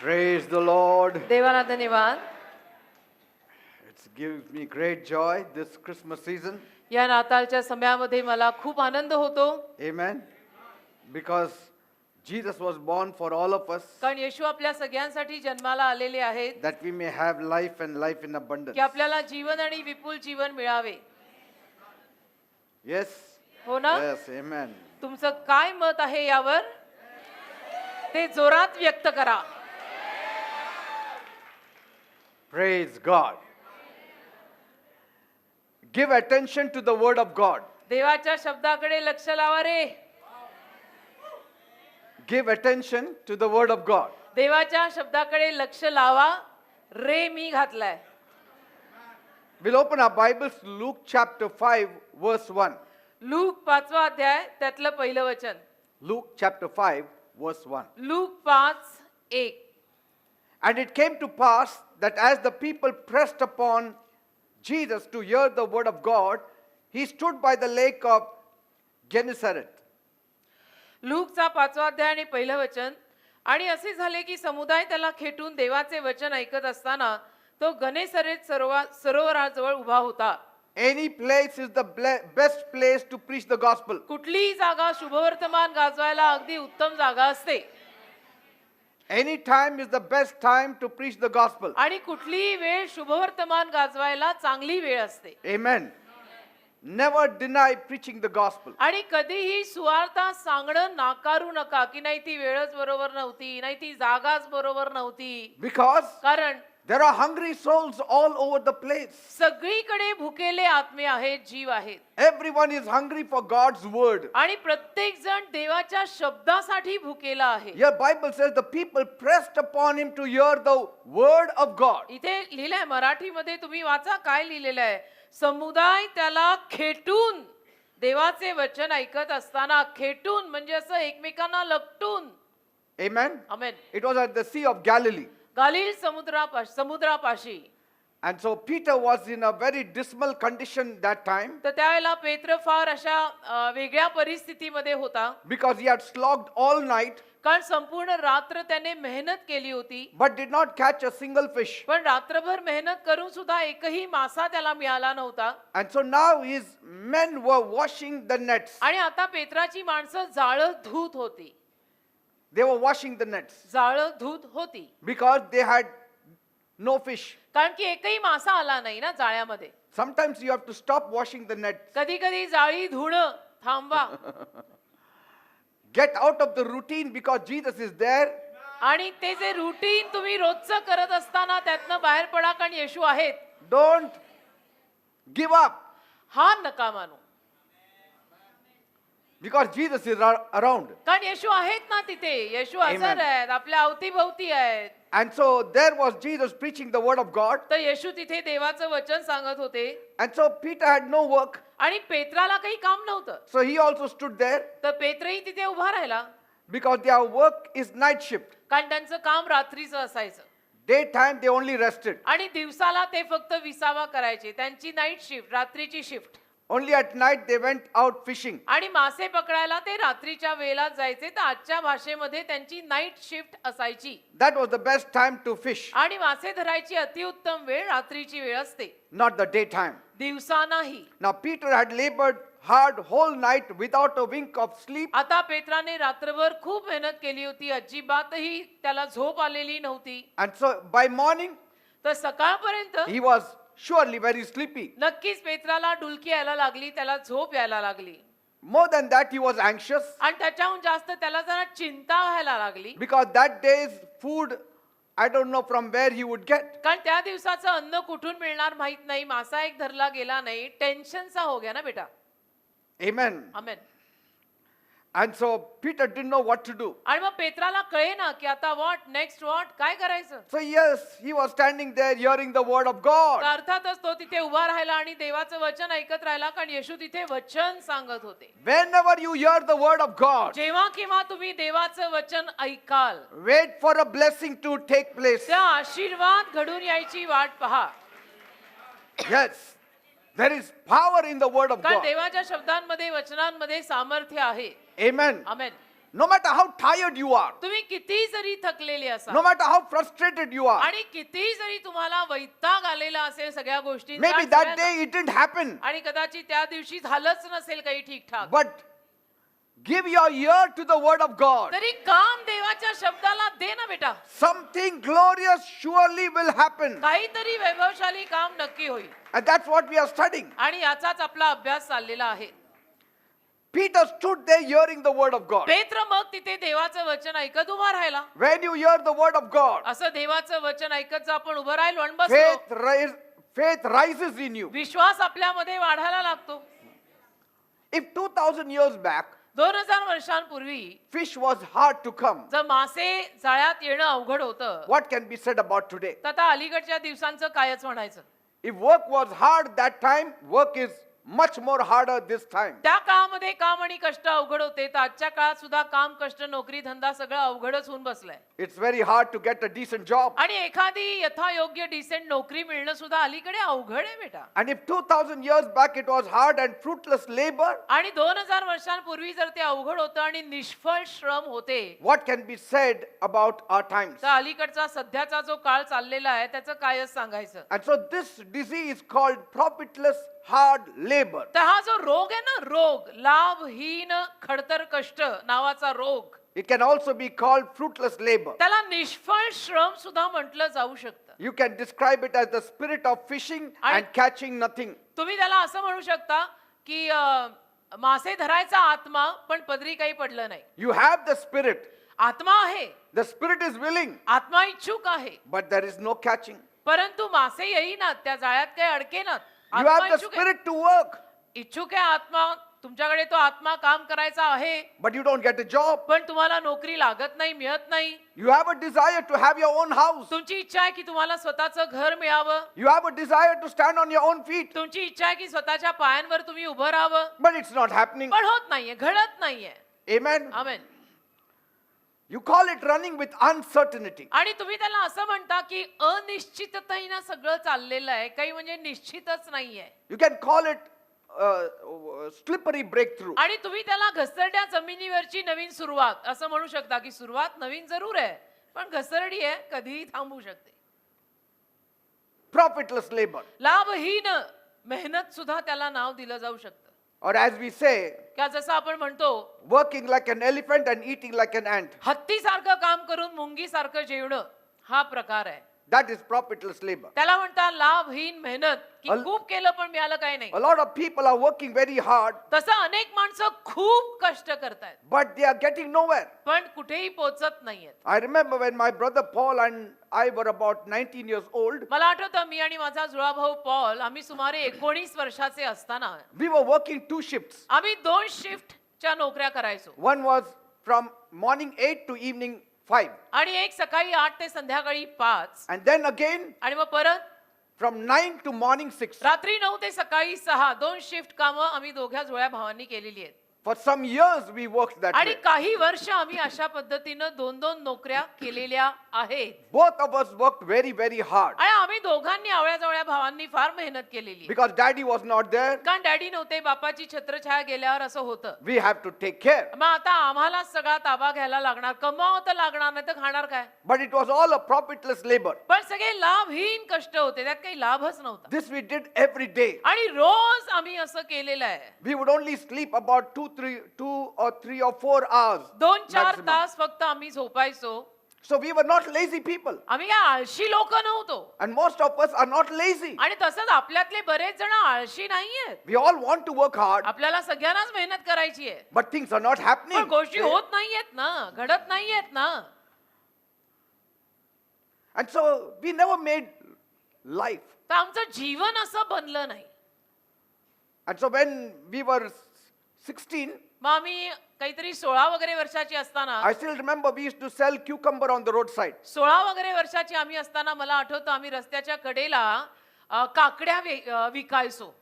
Praise the Lord. देवाला धन्यवाद. It gives me great joy this Christmas season. या नाताळच्या समयामध्ये मला खूप आनंद होतो. Amen. Because Jesus was born for all of us कारण येशू आपल्या सगळ्यांसाठी जन्माला आलेले आहेत that we may have life and life in abundance. की आपल्याला जीवन आणि विपुल जीवन मिळावे. Yes. हो ना? Yes. Amen. तुमचं काय मत आहे यावर ते जोरात व्यक्त करा. Praise God. Give attention to the word of God. देवाच्या शब्दाकडे लक्ष लावा रे. Give attention to the word of God. देवाच्या शब्दाकडे लक्ष लावा रे मी घातलाय. We'll open our Bibles to Luke chapter 5 verse 1. Look 5वा अध्याय त्यातलं पहिलं वचन. Luke chapter 5 verse 1. Look 5:1. And it came to pass that as the people pressed upon Jesus to hear the word of God, he stood by the lake of Gennesaret. लूकचा 5वा अध्याय आणि पहिलं वचन. आणि असे झाले की समुदाय त्याला खेटून देवाचे वचन ऐकत असताना तो गनेसरेत सरोवराजवळ उभा होता. Any place is the best place to preach the gospel. कुठलीही जागा शुभवर्तमान गाजवायला अगदी उत्तम जागा असते. Any time is the best time to preach the gospel. आणि कुठलीही वेळ शुभवर्तमान गाजवायला चांगली वेळ असते. Amen. Never deny preaching the gospel. आणि कधीही सुवार्ता सांगणं नाकारू नका की नाही ती वेळच बरोबर नव्हती, नाही ती जागाच बरोबर नव्हती. Because कारण there are hungry souls all over the place. सगळीकडे भुकेले आत्मे आहेत, जीव आहेत. Everyone is hungry for God's word. आणि प्रत्येक जण देवाच्या शब्दासाठी भुकेला आहे. Your Bible says the people pressed upon him to hear the word of God. इथे लिहिलंय मराठीमध्ये, तुम्ही वाचा काय लिहिलेलं आहे. समुदाय त्याला खेटून देवाचे वचन ऐकत असताना, खेटून म्हणजे असं एकमेकांना लपटून. Amen. Amen. It was at the Sea of Galilee. गालिल समुद्रापाशी. And so Peter was in a very dismal condition that time तर त्यावेळेला पेत्र फार अशा वेगळ्या परिस्थितीमध्ये होता. because he had slogged all night कारण संपूर्ण रात्र त्याने मेहनत केली होती. but did not catch a single fish. पण रात्रभर मेहनत करून सुद्धा एकही मासा त्याला मिळाला नव्हता. And so now his men were washing the nets. आणि आता पेत्राची माणसं जाळं धुत होती. They were washing the nets जाळं धुत होती. because they had no fish. कारण की एकही मासा आला नाही ना जाळ्यामध्ये. Sometimes you have to stop washing the nets. कधी कधी जाळी धुणं थांबवा. Get out of the routine because Jesus is there. आणि ते जे रुटीन तुम्ही रोजचं करत असताना त्यातनं बाहेर पडा, कारण येशू आहेत. Don't give up हार नका मानू, because Jesus is around. कारण येशू आहेत ना तिथे. येशू हजर आहेत, आपल्या अवतीभवती आहेत. And so there was Jesus preaching the word of God. तर येशू तिथे देवाचं वचन सांगत होते. And so Peter had no work. आणि पेत्राला काही काम नव्हतं. So he also stood there तर पेत्रही तिथे उभा राहिला, because their work is night shift. कारण त्यांचं काम रात्रीचं असायचं. Daytime they only rested. आणि दिवसाला ते फक्त विसावा करायचे. त्यांची नाईट शिफ्ट, रात्रीची shift. Only at night they went out fishing. आणि मासे पकडायला ते रात्रीच्या वेळेला जायचे. तर आजच्या भाषेमध्ये त्यांची नाईट शिफ्ट असायची. That was the best time to fish, आणि मासे धरायची अतिउत्तम वेळ रात्रीची वेळ असते, not the daytime. दिवसा नाही. Now Peter had labored hard whole night without a wink of sleep. आता पेत्राने रात्रभर खूप मेहनत केली होती, अजिबातही त्याला झोप आलेली नव्हती. And so by morning तर सकाळपर्यंत he was surely very sleepy. नक्कीच पेत्राला डुलकी यायला लागली, त्याला झोप यायला लागली. More than that, he was anxious आणि त्याच्याहून जास्त त्याला जरा चिंता व्हायला लागली. because that day's food, I don't know from where he would get. कारण त्या दिवसाचं अन्न कुठून मिळणार माहित नाही. मासा एक धरला गेला नाही. टेन्शनचा हो गया ना बेटा. Amen. Amen. And so Peter didn't know what to do. आणि मग पेत्राला कळे ना की आता व्हॉट नेक्स्ट, व्हॉट काय करायचं. So yes, he was standing there hearing the word of God. तर अर्थातच तो तिथे उभा राहिला आणि देवाचं वचन ऐकत राहिला, कारण येशू तिथे वचन सांगत होते. Whenever you hear the word of God, जेव्हा केव्हा तुम्ही देवाचं वचन ऐकाल, wait for a blessing to take place. त्या आशीर्वाद घडून यायची वाट पहा. Yes, there is power in the word of कारण God. देवाच्या शब्दांमध्ये, वचनांमध्ये सामर्थ्य आहे. Amen. Amen. No matter how tired you are, तुम्ही किती जरी थकलेले असाल no matter how frustrated you are, आणि किती जरी तुम्हाला वैताग आलेला असेल सगळ्या गोष्टी maybe that day it didn't happen, आणि कदाचित त्या दिवशी झालंच नसेल काही ठीकठाक, but give your ear to the word of God. तरी काम देवाच्या शब्दाला दे ना बेटा. Something glorious surely will happen. काहीतरी वैभवशाली काम नक्की होईल. And that's what we are studying. आणि याचाच आपला अभ्यास चाललेला आहे. Peter stood there hearing the word of God. पेत्र मग तिथे देवाचं वचन ऐकत उभा राहिला. When you hear the word of God, असं देवाचं वचन ऐकत जर आपण उभं राहिलो आणि बसलो, faith rises in you. विश्वास आपल्यामध्ये वाढायला लागतो. If 2000 years back, 2000 वर्षांपूर्वी fish was hard to come, जर मासे जाळ्यात येणं अवघड होतं, what can be said about today? तर आता अलीकडच्या दिवसांचं कायच म्हणायचं. If work was hard that time, work is much more harder this time. त्या काळामध्ये काम आणि कष्ट अवघड होते, तर आजच्या काळात सुद्धा काम, कष्ट, नोकरी, धंदा सगळं अवघडच होऊन बसलंय. It's very hard to get a decent job. आणि एखादी यथायोग्य डिसेंट नोकरी मिळणं सुद्धा अलीकडे अवघड आहे बेटा. And if 2000 years back it was hard and fruitless labor, आणि 2000 वर्षांपूर्वी जर ते अवघड होतं आणि निष्फळ श्रम होते, what can be said about our times? तर अलीकडचा सध्याचा जो काळ चाललेला आहे त्याचं कायच सांगायचं. And so this disease called profitless hard labor, तर हा जो रोग आहे ना, रोग, लाभहीन खडतर कष्ट नावाचा रोग, it can also be called fruitless labor. त्याला निष्फळ श्रम सुद्धा म्हटलं जाऊ शकतं. You can describe it as the spirit of fishing and catching nothing. तुम्ही त्याला असं म्हणू शकता की मासे धरायचा आत्मा पण पदरी काही पडलं नाही. You have the spirit, आत्मा आहे, the spirit is willing, आत्मा इच्छुक आहे, but there is no catching. परंतु मासे येईनात, त्या जाळ्यात काही अडकेनात. You आत्मा have the इच्छुक आहे, spirit to work, इच्छुक आहे आत्मा, तुमच्याकडे तो आत्मा काम करायचा आहे, but you don't get a job. पण तुम्हाला नोकरी लागत नाही, मिळत नाही. You have a desire to have your own house. तुमची इच्छा आहे की तुम्हाला स्वतःचं घर मिळावं, You have a desire to stand on your own feet, तुमची इच्छा आहे की स्वतःच्या पायांवर तुम्ही उभं राहावं, but it's not happening. पण होत नाहीये, घडत नाहीये. Amen. Amen. You call it running with uncertainty. आणि तुम्ही त्याला असं म्हणता की अनिश्चिततेनं सगळं चाललेलं आहे, काही म्हणजे निश्चितच नाहीये. You can call it slippery breakthrough. आणि तुम्ही त्याला घसरड्या जमिनीवरची नवीन सुरुवात असं म्हणू शकता की सुरुवात नवीन जरूर आहे, पण घसरडी आहे, कधीही थांबू शकते. Profitless labor. लाभहीन मेहनत सुद्धा त्याला नाव दिलं जाऊ शकतं. Or as we say, का जसं आपण म्हणतो, working like an elephant and eating like an ant. हत्तीसारखं काम करून मुंगीसारखं जेवणं, हा प्रकार आहे. That is profitless labor. त्याला म्हणतात लाभहीन मेहनत, की अल- खूप केलं पण मिळालं काही नाही. A lot of people are working very hard, तसं अनेक माणसं खूप कष्ट करतायत, but they are getting nowhere. पण कुठेही पोहोचत नाहीयेत. I remember when my brother Paul and I were about 19 years old, मला आठवतं मी आणि माझा जुळा भाऊ पॉल, आम्ही सुमारे 19 वर्षाचे असताना we were working 2 shifts. आम्ही 2 शिफ्टच्या नोकऱ्या करायचो. One was from morning 8 to evening 5. आणि एक सकाळी 8 ते संध्याकाळी 5, And then again आणि मग परत from 9 to morning 6. रात्री 9 ते सकाळी 6, 2 शिफ्ट कामं आम्ही दोघ्या जुळ्या भावांनी केलेली आहेत. For some years we worked that आणि way. काही वर्ष आम्ही अशा पद्धतीनं 2-2 नोकऱ्या केलेल्या आहेत. Both of us worked very, very hard. आणि आम्ही दोघांनी आवळ्या भावांनी फार मेहनत केलेली आहे. Because daddy was not there, कारण डॅडी नव्हते, बापाची छत्रछाया गेल्यावर असं होतं. we have to take care. मग आता आम्हाला सगळा ताबा घ्यायला लागणार, कमावं तर लागणार, नाही तर खाणार काय. But it was all a profitless labor. पण सगळे लाभहीन कष्ट होते, त्यात काही लाभच नव्हता. This we did every day. आणि रोज आम्ही असं केलेलं आहे. We would only sleep about 2 or 3 or 4 hours. 2-4 maximum. तास फक्त आम्ही झोपायचो. So we were not lazy people. आम्ही काय आळशी लोक नव्हतो. And most of us are not lazy. आणि तसंच आपल्यातले बरेच जण आळशी नाहीयेत. We all want to work hard, आपल्याला सगळ्यांनाच मेहनत करायची आहे, but things are not पण happening. गोष्टी होत नाहीयेत ना, घडत नाहीयेत ना. And so we never made life. तर आमचं जीवन असं बनलं नाही. And so when we were 16, मग आम्ही काहीतरी 16 वगैरे वर्षाची असताना, I still remember we used to sell cucumber on the roadside. 16 वगैरे वर्षाची आम्ही असताना मला आठवतं आम्ही रस्त्याच्या कडेला काकड्या विकायचो.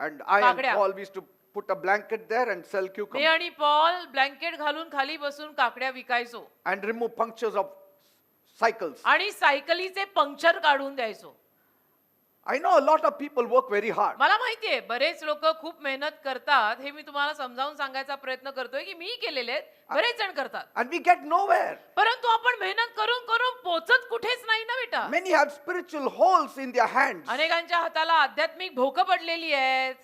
And I and काकड्या. Paul we used to put a blanket there and sell me cucumber आणि पॉल ब्लँकेट घालून खाली बसून काकड्या विकायचो and remove punctures of cycles. आणि सायकलीचे पंक्चर काढून द्यायचो. I know a lot of people work very hard. मला माहितीये बरेच लोक खूप मेहनत करतात, हे मी तुम्हाला समजावून सांगायचा प्रयत्न करतोय की मी केलेले आहेत, बरेच जण करतात. And we get nowhere. परंतु आपण मेहनत करून करून पोचत कुठेच नाही ना बेटा. Many have spiritual holes in their hands. अनेकांच्या हाताला आध्यात्मिक भोकं पडलेली आहेत.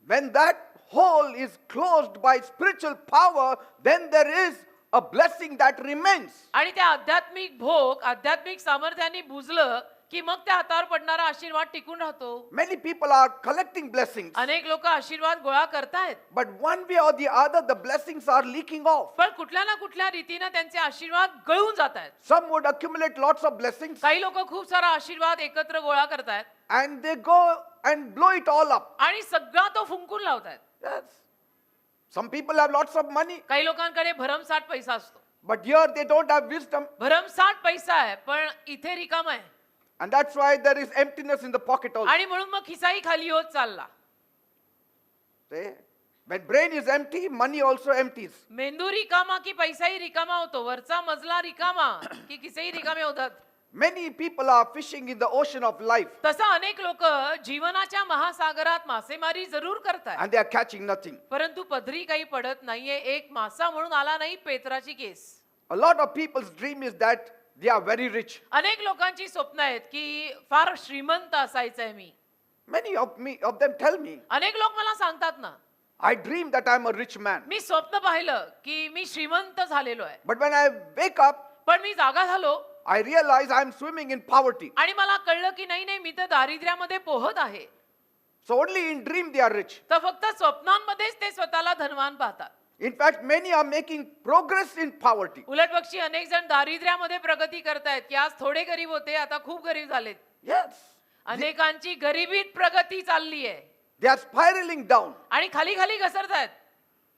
When that hole is closed by spiritual power, then there is a blessing that remains. आणि त्या आध्यात्मिक भोग आध्यात्मिक सामर्थ्याने बुजलं की मग त्या हातावर पडणारा आशीर्वाद टिकून राहतो. Many people are collecting blessings, अनेक लोक आशीर्वाद गोळा करतायत, but one way or the other, the blessings are leaking off. पण कुठल्या ना कुठल्या रीतीने त्यांचे आशीर्वाद गळून जात आहेत. Some would accumulate lots of blessings काही लोक खूप सारा आशीर्वाद एकत्र गोळा करतायत and they go and blow it all up. आणि सगळा तो फुंकून लावतायत. Yes. Some people have lots of money, काही लोकांकडे भरमसाठ पैसा असतो, but here they don't have wisdom. भरमसाठ पैसा आहे पण इथे रिकाम आहे. And that's why there is emptiness in the pocket also. आणि म्हणून मग खिसाही खाली होत चालला. See? When brain is empty, money also empties. मेंदू रिकामा की पैसाही रिकामा होतो, वरचा मजला रिकामा की खिसेही रिकामे होतात. Many people are fishing in the ocean of life तसं अनेक लोक जीवनाच्या महासागरात मासेमारी जरूर करतात, and they are catching nothing. परंतु पदरी काही पडत नाहीये. एक मासा म्हणून आला नाही पेत्राची केस. A lot of people's dream is that they are very rich. अनेक लोकांची स्वप्न आहेत की फार श्रीमंत असायचंय मी. Many of them tell me, अनेक लोक मला सांगतात ना, I dream that I'm a rich man. मी स्वप्न पाहिलं की मी श्रीमंत झालेलो आहे, But when I wake up, पण मी जागा झालो I realize I'm swimming in poverty. आणि मला कळलं की नाही नाही, मी तर दारिद्र्यामध्ये पोहत आहे. So only in dream they are rich. तर फक्त स्वप्नांमध्येच ते स्वतःला धनवान पाहतात. In fact, many are making progress in poverty. उलट पक्षी अनेक जण दारिद्र्यामध्ये प्रगती करतायत की आज थोडे गरीब होते आता खूप गरीब झालेत. Yes. अनेकांची गरिबीत प्रगती चालली आहे They are spiraling down. आणि खाली खाली घसरतायत.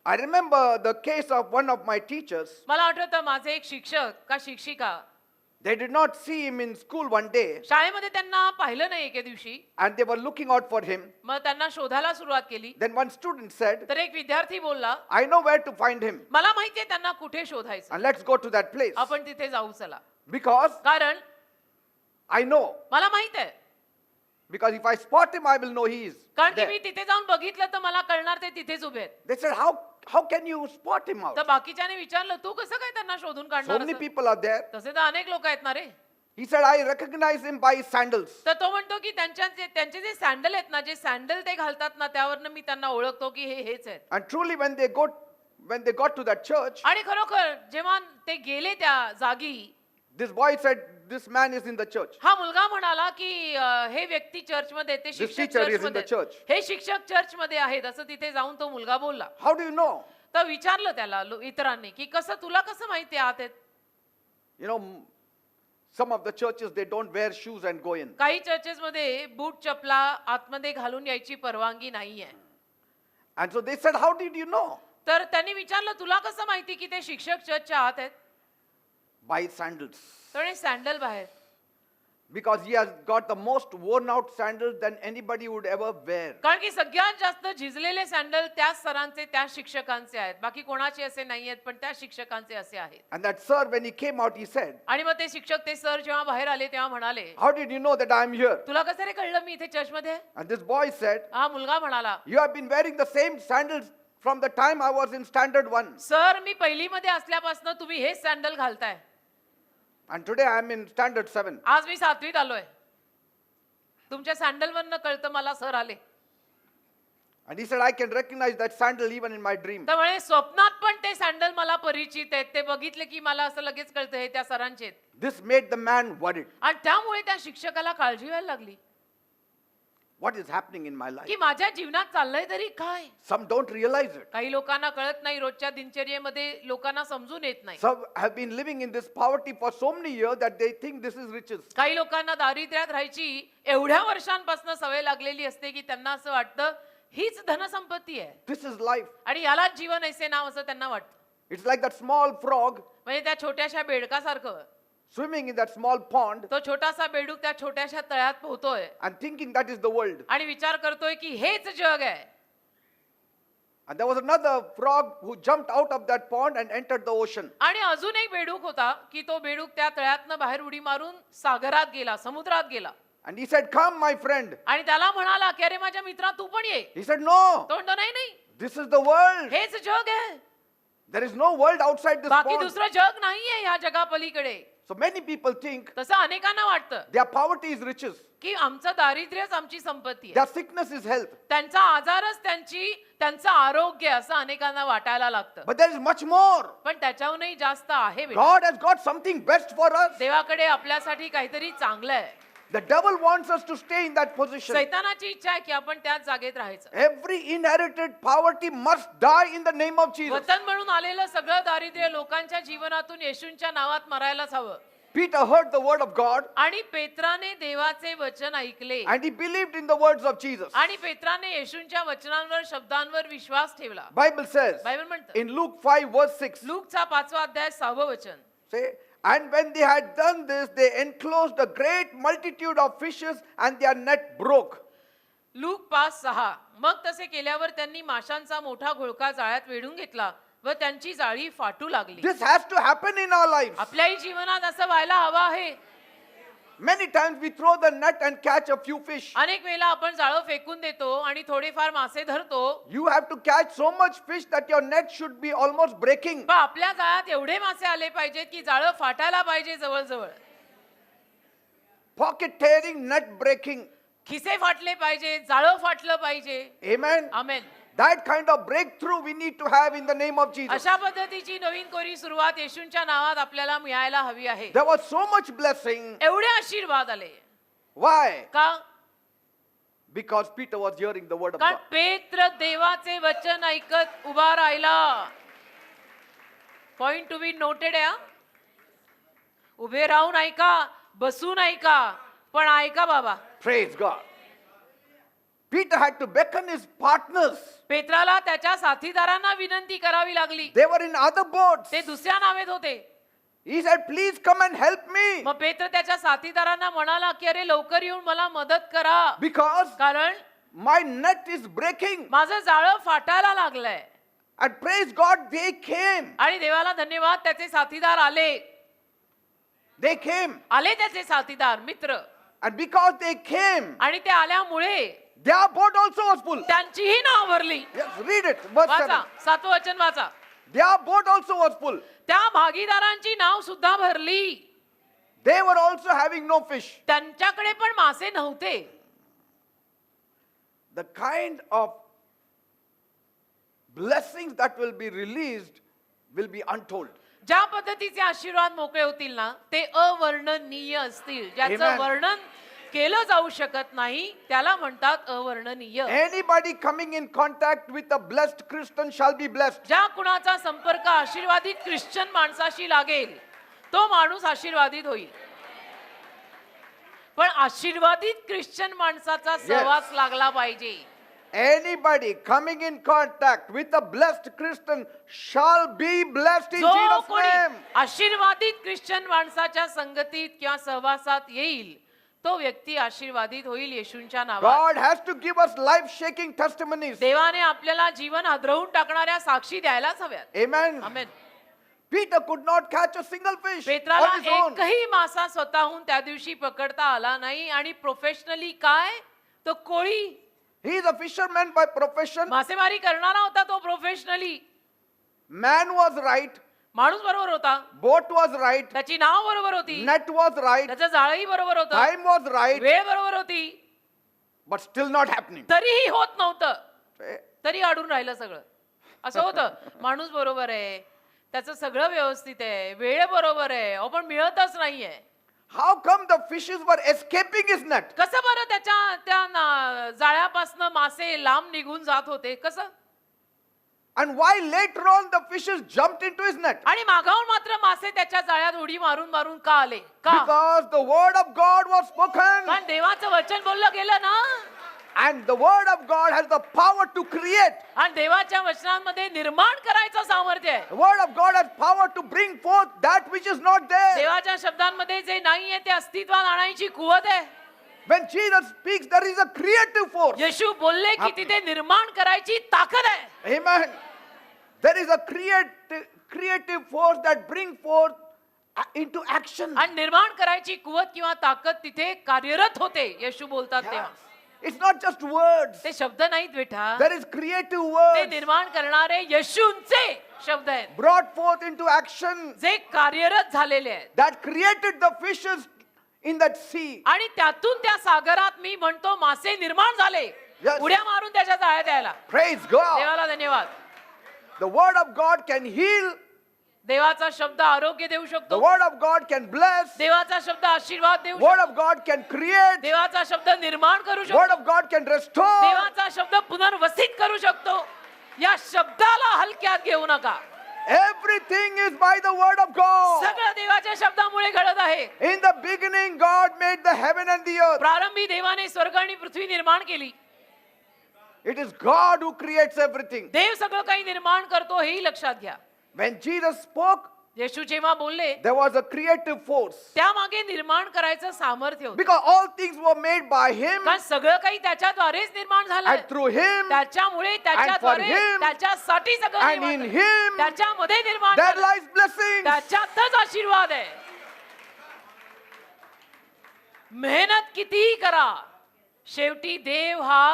I remember the case of one of my teachers. मला आठवतं माझे एक शिक्षक का शिक्षिका, They did not see him in school one day शाळेमध्ये त्यांना पाहिलं नाही एके दिवशी. and they were looking out for him. मग त्यांना शोधायला सुरुवात केली. Then one student said, तर एक विद्यार्थी बोलला, I know where to find him मला माहितीये त्यांना कुठे शोधायचं, and let's go to that place. आपण तिथे जाऊ चला. Because कारण I know. मला माहित आहे, Because if I spot him, I will know he is कारण की there. मी तिथे जाऊन बघितलं तर मला कळणार ते तिथेच उभे आहेत. They said, how can you spot him out? तर बाकीच्याने विचारलं, तू कसं काय त्यांना शोधून So काढणार many असं? people are there. तसे तर अनेक लोक आहेत ना रे. He said, I recognize him by his sandals. तर तो म्हणतो की त्यांचे जे सँडल आहेत ना, जे सँडल ते घालतात ना, त्यावरनं मी त्यांना ओळखतो की हे हेच आहेत. And truly, when they got to that church, आणि खरोखर जेव्हा ते गेले त्या जागी, this boy said, this man is in the church. हा मुलगा म्हणाला की हे व्यक्ती चर्चमध्ये, ते शिक्षक teacher is in चर्चमध्ये the church. हे शिक्षक चर्चमध्ये आहेत असं तिथे जाऊन तो मुलगा बोलला. How do you know? तर विचारलं त्याला इतरांनी की तुला कसं माहिती आत आहेत? You know, some of the churches, they don't wear shoes and go in. काही चर्चेस मध्ये बूट चपला आतमध्ये घालून यायची परवानगी नाहीये. And so they said, how did you know? तर त्यांनी विचारलं, तुला कसं माहिती की ते शिक्षक चर्चच्या आत आहेत? By his sandals. तर सँडल बाहेर, Because he has got the most worn out sandals than anybody would ever wear. कारण की सगळ्यात जास्त झिजलेले सँडल त्याच सरांचे, त्या शिक्षकांचे आहेत. बाकी कोणाचे असे नाहीयेत, पण त्या शिक्षकांचे असे आहेत. And that sir, when he came out, he said, आणि मग ते शिक्षक, ते सर जेव्हा बाहेर आले तेव्हा म्हणाले, how did you know that I am here? तुला कसं रे कळलं मी इथे चर्चमध्ये आहे? And this boy said, हा मुलगा म्हणाला, you have been wearing the same sandals from the time I was in standard 1. Sir मी पहिलीमध्ये असल्यापासून तुम्ही हेच सँडल घालताय. And today I am in standard 7. आज मी 7वीत आलोय. तुमच्या सँडलवरनं कळतं मला सर आले. And he said, I can recognize that sandal even in my dream. तर म्हणे स्वप्नात पण ते सँडल मला परिचित आहेत. ते बघितले की मला असं लगेच कळतं हे त्या सरांचे आहेत. This made the man worried. आणि त्यामुळे त्या शिक्षकाला काळजी व्हायला लागली What is happening in my life? की माझ्या जीवनात चाललंय तरी काय. Some don't realize it. काही लोकांना कळत नाही, रोजच्या दिनचर्येमध्ये लोकांना समजून येत नाही. Some have been living in this poverty for so many years that they think this is riches. काही लोकांना दारिद्र्यात राहायची एवढ्या वर्षांपासून सवय लागलेली असते की त्यांना असं वाटतं हीच धनसंपत्ती आहे This is life. आणि यालाच जीवन असे नाव असं त्यांना वाटतं. It's like that small frog म्हणजे त्या छोट्याशा बेडकासारखं, swimming in that small pond तो छोटासा बेडूक त्या छोट्याशा तळ्यात पोहतोय and thinking that is the world. आणि विचार करतोय की हेच जग आहे. And there was another frog who jumped out of that pond and entered the ocean. आणि अजून एक बेडूक होता की तो बेडूक त्या तळ्यातनं बाहेर उडी मारून सागरात गेला, समुद्रात गेला. And he said, "Come, my friend." आणि त्याला म्हणाला की अरे माझ्या मित्रा तू पण ये. He said, "No, तो म्हणतो नाही नाही this is the world. हेच जग आहे, There is no world outside this बाकी pond." दुसरं जग नाहीये ह्या जगापलीकडे. So many people think तसं अनेकांना वाटतं their poverty is riches, की आमचं दारिद्र्यच आमची संपत्ती आहे, their sickness is health. त्यांचा आजारच त्यांचं आरोग्य असं अनेकांना वाटायला लागतं. But there is much more. पण त्याच्याहूनही जास्त आहे बेटा. God has got something best for us. देवाकडे आपल्यासाठी काहीतरी चांगलं आहे. The devil wants us to stay in that position. सैतानाची इच्छा आहे की आपण त्याच जागेत राहायचं. Every inherited poverty must die in the name of Jesus. वतन म्हणून आलेलं सगळं दारिद्र्य लोकांच्या जीवनातून येशूंच्या नावात मरायलाच हवं. Peter heard the word of God आणि पेत्राने देवाचे वचन ऐकले and he believed in the words of Jesus. आणि पेत्राने येशूंच्या वचनांवर शब्दांवर विश्वास ठेवला. Bible says बायबल म्हणतं in Luke 5 verse 6, लूकचा 5वा अध्याय 6वं वचन. say, and when they had done this, they enclosed a great multitude of fishes and their net broke. Look 5:6. मग तसे केल्यावर त्यांनी माशांचा मोठा घोळका जाळ्यात वेढून घेतला व त्यांची जाळी फाटू लागली. This has to happen in our lives. आपल्याही जीवनात असं व्हायला हवं आहे. Many times we throw the net and catch a few fish. अनेक वेळेला आपण जाळं फेकून देतो आणि थोडेफार मासे धरतो. You have to catch so much fish that your net should be almost breaking. पण आपल्या जाळ्यात एवढे मासे आले पाहिजेत की जाळं फाटायला पाहिजे जवळजवळ. Pocket tearing, net breaking. खिसे फाटले पाहिजे, जाळं फाटलं पाहिजे. Amen. Amen. That kind of breakthrough we need to have in the name of Jesus. अशा पद्धतीची नवीन कोरी सुरुवात येशूंच्या नावात आपल्याला मिळायला हवी आहे. There was so much blessing. एवढे आशीर्वाद आले. Why? का? Because Peter was hearing the word of कारण God. पेत्र देवाचे वचन ऐकत उभा राहिला. पॉइंट टू बी नोटेड आहे. उभे राहून ऐका, बसून ऐका, पण ऐका बाबा. Praise God. Peter had to beckon his partners. पेत्राला त्याच्या साथीदारांना विनंती करावी लागली. They were in other boats. ते दुसऱ्या नावेत होते. He said, "Please come and help me." मग पेत्र त्याच्या साथीदारांना म्हणाला की अरे लवकर येऊन मला मदत करा, Because कारण my net is breaking. माझं जाळं फाटायला लागलंय. And praise God, they came. आणि देवाला धन्यवाद, त्याचे साथीदार आले. They came. आले त्याचे साथीदार मित्र. And because they came, आणि ते आल्यामुळे their boat also was full. त्यांचीही नाव भरली. Yes, read it. Verse वाचा, 7. 7वं वचन वाचा. Their boat also was full. त्या भागीदारांची नाव सुद्धा भरली. They were also having no fish. त्यांच्याकडे पण मासे नव्हते. The kind of blessings that will be released will be untold. ज्या पद्धतीचे आशीर्वाद मोकळे होतील ना ते अवर्णनीय असतील. ज्याचं Amen. वर्णन केलं जाऊ शकत नाही त्याला म्हणतात अवर्णनीय. Anybody coming in contact with a blessed Christian shall be blessed. ज्या कुणाचा संपर्क आशीर्वादित ख्रिश्चन माणसाशी लागेल तो माणूस आशीर्वादित होईल. पण आशीर्वादित ख्रिश्चन माणसाचा सहवास लागला पाहिजे. Anybody coming in contact with a blessed Christian shall be blessed in जो Jesus' कोणी name. आशीर्वादित ख्रिश्चन माणसाच्या संगतीत किंवा सहवासात येईल तो व्यक्ती आशीर्वादित होईल येशूंच्या नावात. God has to give us life-shaking testimonies. देवाने आपल्याला जीवन हादरवून टाकणाऱ्या साक्षी द्यायलाच हव्यात. Amen. Amen. Peter could not catch a single fish पेत्राला on his own. एकही मासा स्वतःहून त्या दिवशी पकडता आला नाही. आणि प्रोफेशनली काय तो कोळी He is a fisherman by profession. मासेमारी करणारा होता तो प्रोफेशनली. Man was right. माणूस बरोबर होता, Boat was right. त्याची नाव बरोबर होती, Net was right. त्याचं जाळही बरोबर होतं, Time was right. वेळ बरोबर होती, But still not happening. तरीही होत नव्हतं. Say, तरी अडून राहिलं सगळं. असं होतं. माणूस बरोबर आहे, त्याचं सगळं व्यवस्थित आहे, वेळ बरोबर आहे, पण मिळतच नाहीये. How come the fishes were escaping his net? कसं बरं त्या जाळ्यापासनं मासे लांब निघून जात होते कसं? And why later on the fishes jumped into his net? आणि मागाहून मात्र मासे त्याच्या जाळ्यात उडी मारून मारून का आले? का? Because the word of God was spoken. कारण देवाचं वचन बोललं गेलं ना. And the word of God has the power to create. आणि देवाच्या वचनांमध्ये निर्माण करायचं सामर्थ्य आहे. The word of God has power to bring forth that which is not there. देवाच्या शब्दांमध्ये जे नाहीये ते अस्तित्वात आणायची कुवत आहे. When Jesus speaks, there is a creative force. येशू बोलले की तिथे निर्माण करायची ताकद आहे. Amen. There is a creative force that brings forth into action. आणि निर्माण करायची कुवत किंवा ताकद तिथे कार्यरत होते. येशू बोलतात Yeah. तेव्हा It's not just words. ते शब्द नाहीत बेटा, There is creative ते words निर्माण करणारे येशूंचे शब्द आहेत brought forth into action जे कार्यरत झालेले आहेत. that created the fishes in that sea. आणि त्यातून त्या सागरात मी म्हणतो मासे निर्माण झाले. Yes. उड्या मारून त्याच्या जाळ्यात यायला. Praise God. देवाला धन्यवाद. The word of God can heal. देवाचा शब्द आरोग्य देऊ The शकतो. word of God can bless. देवाचा शब्द आशीर्वाद देऊ Word शकतो. of God can create. देवाचा शब्द निर्माण करू Word शकतो. of God can restore. देवाचा शब्द पुनर्वसित करू शकतो. या शब्दाला हलक्यात घेऊ नका. Everything is by the word of God. सगळं देवाच्या शब्दामुळे घडत आहे. In the beginning, God made the heaven and the earth. प्रारंभी देवाने स्वर्ग आणि पृथ्वी निर्माण केली. It is God who creates everything. देव सगळं काही निर्माण करतो हेही लक्षात घ्या. When Jesus spoke, येशू जेव्हा बोलले there was a creative force. त्यामागे निर्माण करायचं सामर्थ्य होतं. Because all things were made by Him कारण सगळं काही त्याच्याद्वारेच निर्माण झालंय. and through Him. त्याच्यामुळे त्याच्याद्वारे Him, त्याच्यासाठी सगळं And निर्माण in झालं. Him, त्याच्यामध्ये निर्माण there झालं. lies blessings. त्याच्यातच आशीर्वाद आहे. मेहनत कितीही करा, शेवटी देव हा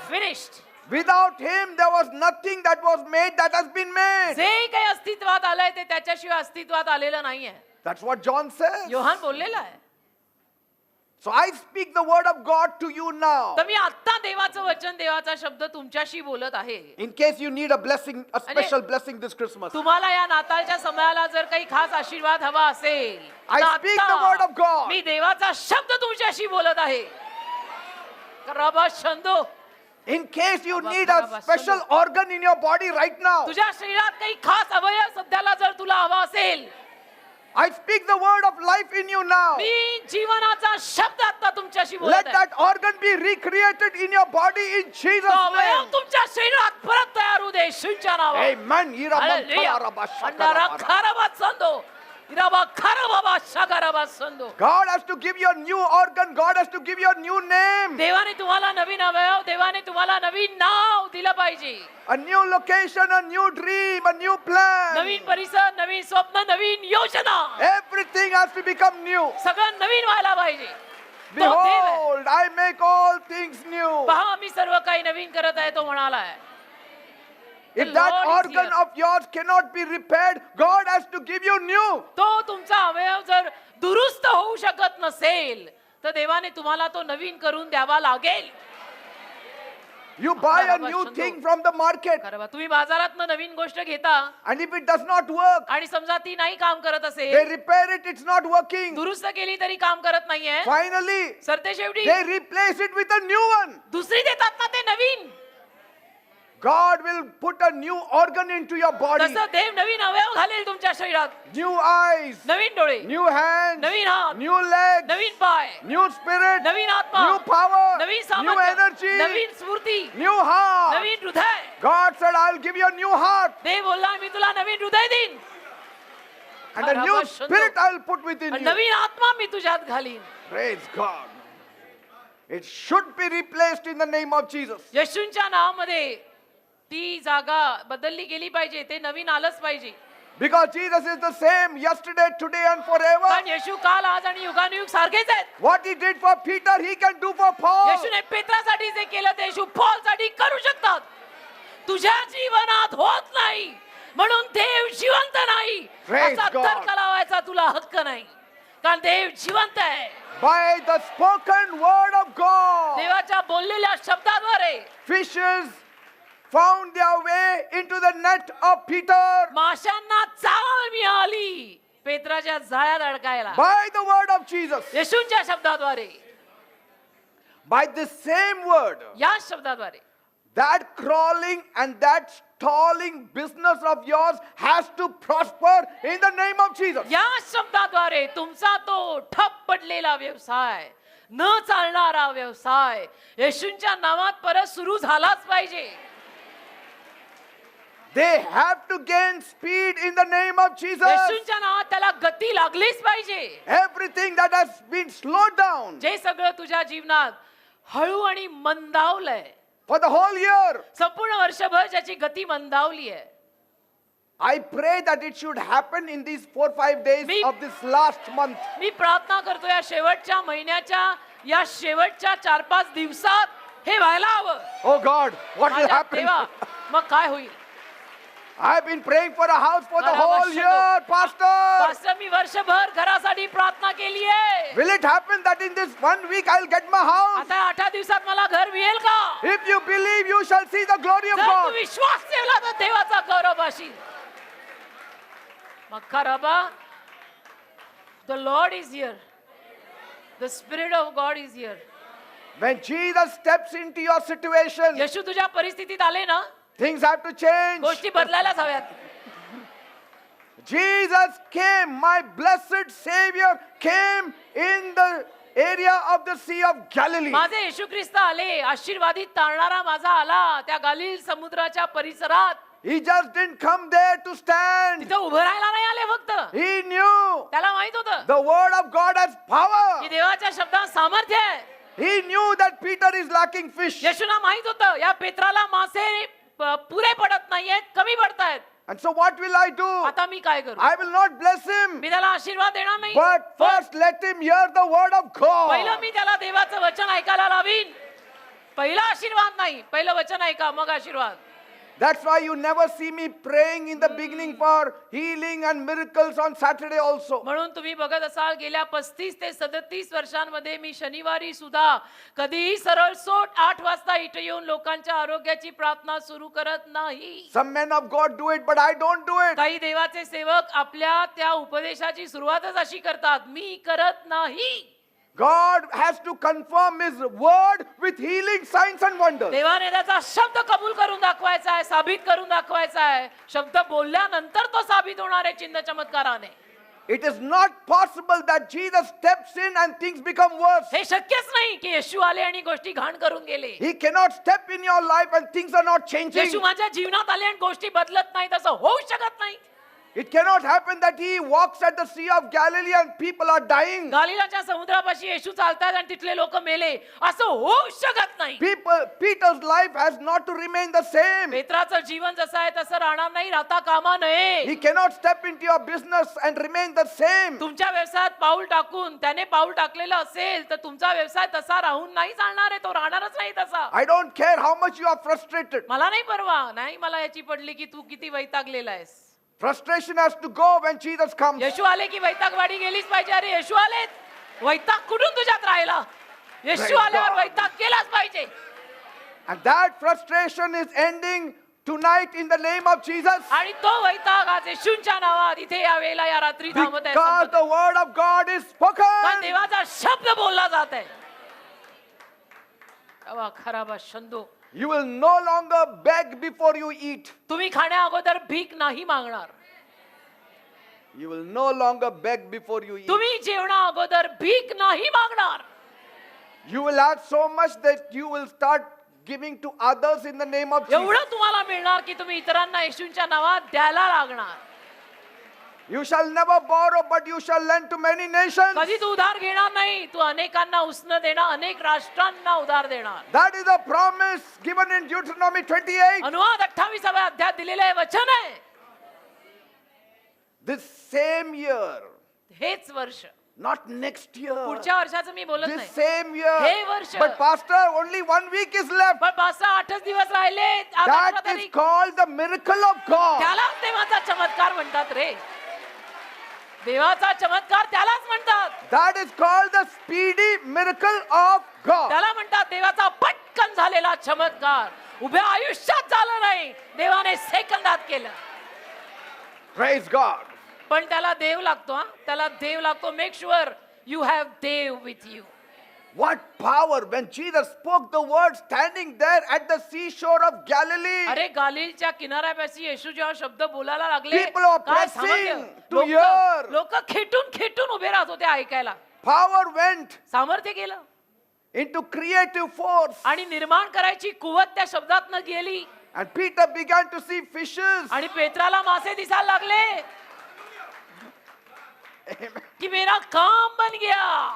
finished. Without Him, there was nothing that was made that has been made. जे काही अस्तित्वात आलंय ते त्याच्याशिवाय अस्तित्वात आलेलं नाहीये. That's what John says. Yohan बोललेला आहे. So I speak the word of God to you now. तर मी आता देवाचं वचन, देवाचा शब्द तुमच्याशी बोलत आहे. In case you need a blessing, a special blessing this Christmas. तुम्हाला या नाताळच्या समयाला जर काही खास आशीर्वाद हवा असेल, I तर speak आता the word of God. मी देवाचा शब्द तुमच्याशी बोलत आहे. रबा शंदो, In case you need a special organ in your body right now, तुझ्या शरीरात काही खास अवयव सध्याला जर तुला हवा असेल, I speak the word of life in you now. मी जीवनाचा शब्द आता तुमच्याशी Let बोलत आहे. that organ be recreated in your body in Jesus' तो अवयव name. तुमच्या शरीरात परत तयार होऊ दे येशूच्या नावात. Amen. Ira hallelujah. mantala rabba shaka अंधारा rabba. खाराबात संदो, इराबा खाराबाबा शागाराबात संदो. God has to give you a new organ. God has to give you a new name. देवाने तुम्हाला नवीन अवयव, देवाने तुम्हाला नवीन नाव दिलं पाहिजे. A new location, a new dream, a new plan. नवीन परिसर, नवीन स्वप्न, नवीन योजना, Everything has to become new. सगळं नवीन व्हायला पाहिजे. तो देव आहे. Behold, I make all things new. पहा मी सर्व काही नवीन करत आहे, तो म्हणालाय. If The that Lord is organ here. of yours cannot be repaired, God has to give you new. तो तुमचा अवयव जर दुरुस्त होऊ शकत नसेल, तर देवाने तुम्हाला तो नवीन करून द्यावा लागेल. You buy a new thing from the market, खरं बा, तुम्ही बाजारातनं नवीन गोष्ट घेता and if it does not work, आणि समजा ती नाही काम करत they असेल, repair it, it's not working. दुरुस्त केली तरी काम करत नाहीये, Finally, सरते शेवटी they replace it with a new one. दुसरी देतात ना ते नवीन. God will put a new organ into your body. तसं देव नवीन अवयव घालेल तुमच्या शरीरात. New eyes, नवीन डोळे, new hands, नवीन हात, new legs, नवीन पाय, new spirit, नवीन आत्मा, new power, नवीन new सामर्थ्य, energy, नवीन स्फूर्ती, new heart. नवीन हृदय. God said, I'll give you a new heart देव बोलला मी तुला नवीन हृदय देईन and a new spirit I'll put within आणि you. नवीन आत्मा मी तुझ्यात घालीन. Praise God. It should be replaced in the name of Jesus. येशूंच्या नावामध्ये ती जागा बदलली गेली पाहिजे, ते नवीन आलंच पाहिजे. Because Jesus is the same yesterday, today, and forever. कारण येशू काल, आज आणि युगानुयुग सारखेच आहेत. What he did for Peter, he can do for Paul. येशूने पेत्रासाठी जे केलं ते येशू पौलसाठी करू शकतात. तुझ्या जीवनात होत नाही म्हणून देव जिवंत नाही Praise असा God. तर्क लावायचा तुला हक्क नाही, कारण देव जिवंत आहे. By the spoken word of God, देवाच्या बोललेल्या शब्दाद्वारे fishes found their way into the net of Peter. माशांना चाल मिळाली पेत्राच्या जाळ्यात अडकायला. By the word of Jesus. येशूंच्या शब्दाद्वारे, By the same word, या शब्दाद्वारे that crawling and that stalling business of yours has to prosper in the name of Jesus. या शब्दाद्वारे तुमचा तो ठप पडलेला व्यवसाय, न चालणारा व्यवसाय येशूंच्या नावात परत सुरू झालाच पाहिजे. They have to gain speed in the name of Jesus. येशूंच्या नावात त्याला गती लागलीच पाहिजे. Everything that has been slowed down जे सगळं तुझ्या जीवनात हळू आणि मंदावलंय, for the whole year, संपूर्ण वर्षभर ज्याची गती मंदावली आहे, I pray that it should happen in these 4-5 days Me- of this last month. मी प्रार्थना करतो या शेवटच्या महिन्याच्या या शेवटच्या 4-5 दिवसात हे व्हायला हवं. Oh God, what will माझ्या happen? देवा, मग काय होईल? I've been praying for a house for the Araba whole Shando. year, Pastor. Pastor मी वर्षभर घरासाठी प्रार्थना केली आहे. Will it happen that in this 1 week I'll get my house? आता 8 दिवसात मला घर मिळेल का? If you believe, you shall see the glory of जर तू God. विश्वास ठेवला तर देवाचा गौरव पाशील. मग खराबा, the Lord is here. The Spirit of God is here. When Jesus steps into your situation, येशू तुझ्या परिस्थितीत आले ना, things have to change. गोष्टी बदलायलाच हव्यात. Jesus came, my blessed Savior came in the area of the Sea of Galilee. माझे येशू ख्रिस्त आले, आशीर्वादित तारणारा माझा आला त्या गालिल समुद्राच्या परिसरात. He just didn't come there to stand. तिथे उभं राहायला नाही आले फक्त. He knew त्याला माहित होतं the word of God has की power. देवाच्या शब्दात सामर्थ्य आहे. He knew that Peter is lacking fish. येशूला माहित होतं या पेत्राला मासे पुरे पडत नाहीयेत, कमी पडतायत. And so what will I do? आता मी काय करू? I will not bless him. मी त्याला आशीर्वाद देणार नाही. But first let him hear the word of पहिलं God. मी त्याला देवाचं वचन ऐकायला लावीन. पहिला आशीर्वाद नाही, पहिलं वचन ऐका मग आशीर्वाद. That's why you never see me praying in the beginning for healing and miracles on Saturday also. म्हणून तुम्ही बघत असाल गेल्या 35 ते 37 वर्षांमध्ये मी शनिवारी सुद्धा कधीही सरळ सोट 8 वाजता इथे येऊन लोकांच्या आरोग्याची प्रार्थना सुरू करत नाही. Some men of God do it, but I don't do it. काही देवाचे सेवक आपल्या त्या उपदेशाची सुरुवातच अशी करतात, मी करत नाही. God has to confirm His word with healing signs and wonders. देवाने त्याचा शब्द कबूल करून दाखवायचा आहे, साबित करून दाखवायचा आहे. शब्द बोलल्यानंतर तो साबित होणार आहे चिन्ह चमत्काराने. It is not possible that Jesus steps in and things become worse. हे शक्यच नाही की येशू आले आणि गोष्टी घाण करून गेले. He cannot step in your life and things are not changing. येशू माझ्या जीवनात आले आणि गोष्टी बदलत नाही, तसं होऊ शकत नाही. It cannot happen that He walks at the Sea of Galilee and people are dying. गालिलाच्या समुद्रापाशी येशू चालतात आणि तिथले लोक मेले, असं होऊ शकत नाही. Peter's life has not to remain the same. पेत्राचं जीवन जसं आहे तसं राहणार नाही, राहता कामा नये. He cannot step into your business and remain the same. तुमच्या व्यवसायात पाऊल टाकून त्याने पाऊल टाकलेलं असेल तर तुमचा व्यवसाय तसा राहून नाही चालणार आहे, तो राहणारच नाही तसा. I don't care how much you are frustrated. मला नाही परवा, नाही मला याची पडली की तू किती वैतागलेला आहेस. Frustration has to go when Jesus comes. येशू आले की वैतागवाडी गेलीच पाहिजे. अरे येशू आले, वैताग कुठून तुझ्यात राहिला? येशू Praise आल्यावर God. वैताग केलाच पाहिजे. And that frustration is ending tonight in the name of Jesus. आणि तो वैताग आज येशूंच्या नावात इथे या वेळेला या रात्री थांबत आहे. Because the word of God is कारण spoken. देवाचा शब्द बोलला जात आहे. अवा खराबा शंदो, You will no longer beg before you eat. तुम्ही खाण्या अगोदर भीक नाही मागणार. You will no longer beg before you eat. तुम्ही जेवणा अगोदर भीक नाही मागणार. You will have so much that you will start giving to others in the name of Jesus. एवढं तुम्हाला मिळणार की तुम्ही इतरांना येशूंच्या नावात द्यायला लागणार. You shall never borrow, but you shall lend to many nations. कधी तू उधार घेणार नाही, तू अनेकांना उसनं देणार, अनेक राष्ट्रांना उधार देणार. That is a promise given in Deuteronomy 28. अनुवाद 28व्या अध्यायात दिलेले हे वचन आहे. This same year, हेच वर्ष, not next year. पुढच्या वर्षाचं मी बोलत This नाही. same year. हे वर्ष. But pastor, only 1 week is left. पण 5-8 दिवस राहिले. आज 18 That is तारीख. called the miracle of God. त्यालाच देवाचा चमत्कार म्हणतात रे. देवाचा चमत्कार त्यालाच म्हणतात. That is called the speedy miracle of God. त्याला म्हणतात देवाचा पटकन झालेला चमत्कार. उभ्या आयुष्यात झालं नाही, देवाने सेकंदात केलं. Praise God. पण त्याला देव लागतो. हा, त्याला देव लागतो. मेक शुअर यू हॅव देव with you. What power when Jesus spoke the word standing there at the seashore of Galilee. अरे गालिलच्या किनाऱ्यापाशी येशू जेव्हा शब्द बोलायला लागले, People are काय pressing to सामर्थ्य. hear. लोक खेटून खेटून उभे राहत होते ऐकायला. Power went सामर्थ्य गेलं into creative force. आणि निर्माण करायची कुवत त्या शब्दातनं गेली. And Peter began to see fishes. आणि पेत्राला मासे दिसायला लागले कि मेरा काम बन गया.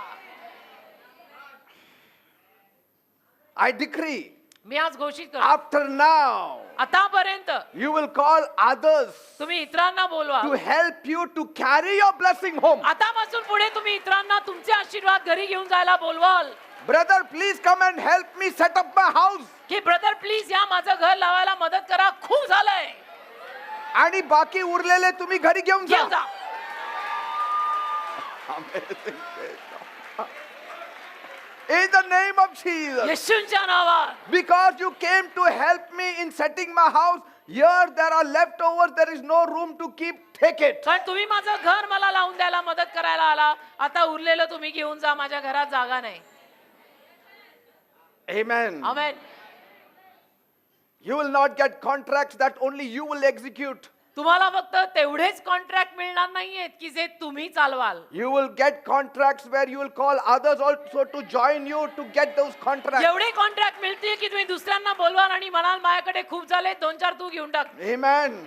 I decree मी आज घोषित करतो after now, आतापर्यंत you will call others तुम्ही इतरांना बोलवा to help you to carry your blessing home. आतापासून पुढे तुम्ही इतरांना तुमचे आशीर्वाद घरी घेऊन जायला बोलवाल Brother, please come and help me set up my house. की ब्रदर प्लीज या माझं घर लावायला मदत करा खूप झालंय आणि बाकी उरलेले तुम्ही घरी घेऊन घेऊन जा. जा In the name of Jesus. येशूंच्या नावात Because you came to help me in setting my house, here there are leftovers, there is no room to keep, take it. कारण तुम्ही माझं घर मला लावून द्यायला मदत करायला आला आता उरलेलं तुम्ही घेऊन जा माझ्या घरात जागा नाही Amen. Amen You will not get contracts that only you will execute. तुम्हाला फक्त तेवढेच कॉन्ट्रॅक्ट मिळणार नाहीयेत की जे तुम्ही चालवाल You will get contracts where you will call others also to join you to get those contracts. एवढे कॉन्ट्रॅक्ट मिळतील की तुम्ही दुसऱ्यांना बोलवाल आणि म्हणाल माझ्याकडे खूप झाले 2-4 तू घेऊन टाक Amen.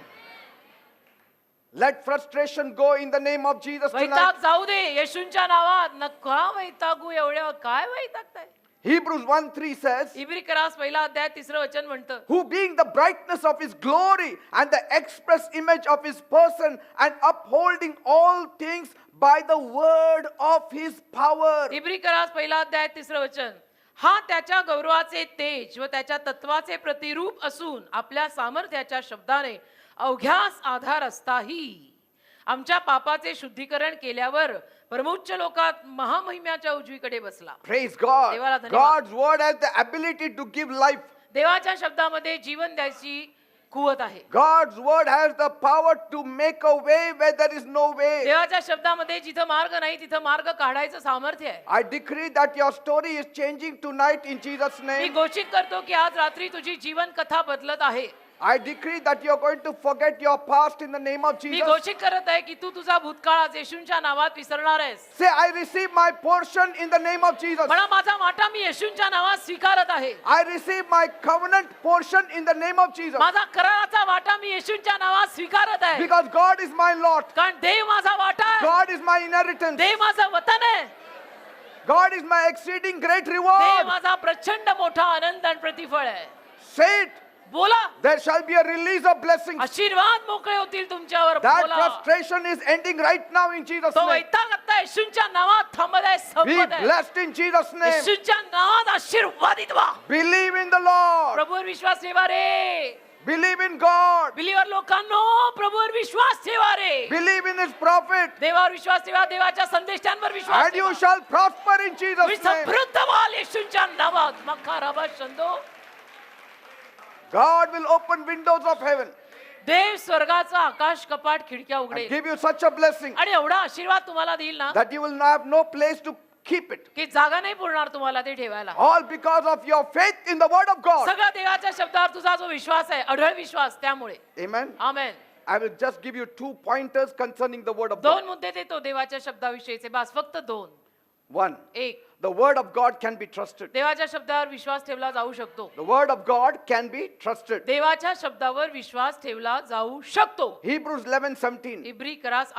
Let frustration go in the name of Jesus tonight. वैताग जाऊ दे येशूंच्या नावात नका वैतागू एवढ्या काय वैतागताय Hebrews 1:3 says, इब्री करास पहिला अध्याय 3रं वचन म्हणतं who being the brightness of his glory and the express image of his person and upholding all things by the word of his power. इब्री करास पहिला अध्याय 3रं वचन हा त्याच्या गौरवाचे तेज व त्याच्या तत्वाचे प्रतिरूप असून आपल्या सामर्थ्याच्या शब्दाने अवघ्यास आधार असताही आमच्या पापाचे शुद्धीकरण केल्यावर परमोच्च लोकात महामहिम्याच्या उजवीकडे बसला Praise God. देवाला धन्यवाद. God's word has the ability to give life. देवाच्या शब्दामध्ये जीवन द्यायची कुवत आहे God's word has the power to make a way where there is no way. देवाच्या शब्दामध्ये जिथं मार्ग नाही तिथं मार्ग काढायचं सामर्थ्य आहे I decree that your story is changing tonight in Jesus' me name. घोषित करतो की आज रात्री तुझी जीवन कथा बदलत आहे I decree that you are going to forget your past in the name of me Jesus. घोषित करत आहे की तू तुझा भूतकाळ आज येशूंच्या नावात विसरणार आहेस Say, I receive my portion in the name of Jesus. म्हणा माझा वाटा मी येशूंच्या नावात स्वीकारत आहे I receive my covenant portion in the name of Jesus. माझा कराराचा वाटा मी येशूंच्या नावात स्वीकारत आहे Because God is my lot. कारण देव माझा वाटा आहे God is my inheritance. देव माझं वतन आहे God is my exceeding great Dev reward. माझा प्रचंड मोठा आनंद आणि प्रतिफळ आहे Say it. बोला There shall be a release of blessings. आशीर्वाद मोकळे होतील तुमच्यावर That बोला frustration is ending right now in Jesus' तो name. वैताग आता येशूंच्या नावात थांबत आहे Be संपत आहे blessed in Jesus' name. येशूंच्या नावात आशीर्वादित व्हा Believe in the Lord. प्रभूवर विश्वास ठेवा रे Believe in God. बिलीवर लोकांनो प्रभूवर विश्वास ठेवा रे Believe in His prophet. देवावर विश्वास ठेवा देवाच्या संदेशांवर विश्वास And you ठेवा shall prosper in तुम्ही Jesus' name. समृद्ध व्हाल येशूंच्या नावात मखाराबा शंदो God will open windows of heaven देव स्वर्गाचा आकाश कपाट खिडक्या and उघडेल give you such a blessing आणि एवढा आशीर्वाद तुम्हाला देईल ना that you will have no place to keep it. की जागा नाही पुरणार तुम्हाला ते ठेवायला All because of your faith in the word of God. सगळा देवाच्या शब्दावर तुझा जो विश्वास आहे अढळ विश्वास त्यामुळे Amen. Amen I will just give you 2 pointers concerning the word of दोन God. मुद्दे देतो देवाच्या शब्दाविषयीचे बस फक्त दोन 1. एक The word of God can be trusted. देवाच्या शब्दावर विश्वास ठेवला जाऊ शकतो The word of God can be trusted. देवाच्या शब्दावर विश्वास ठेवला जाऊ शकतो Hebrews 11:17. इब्री करास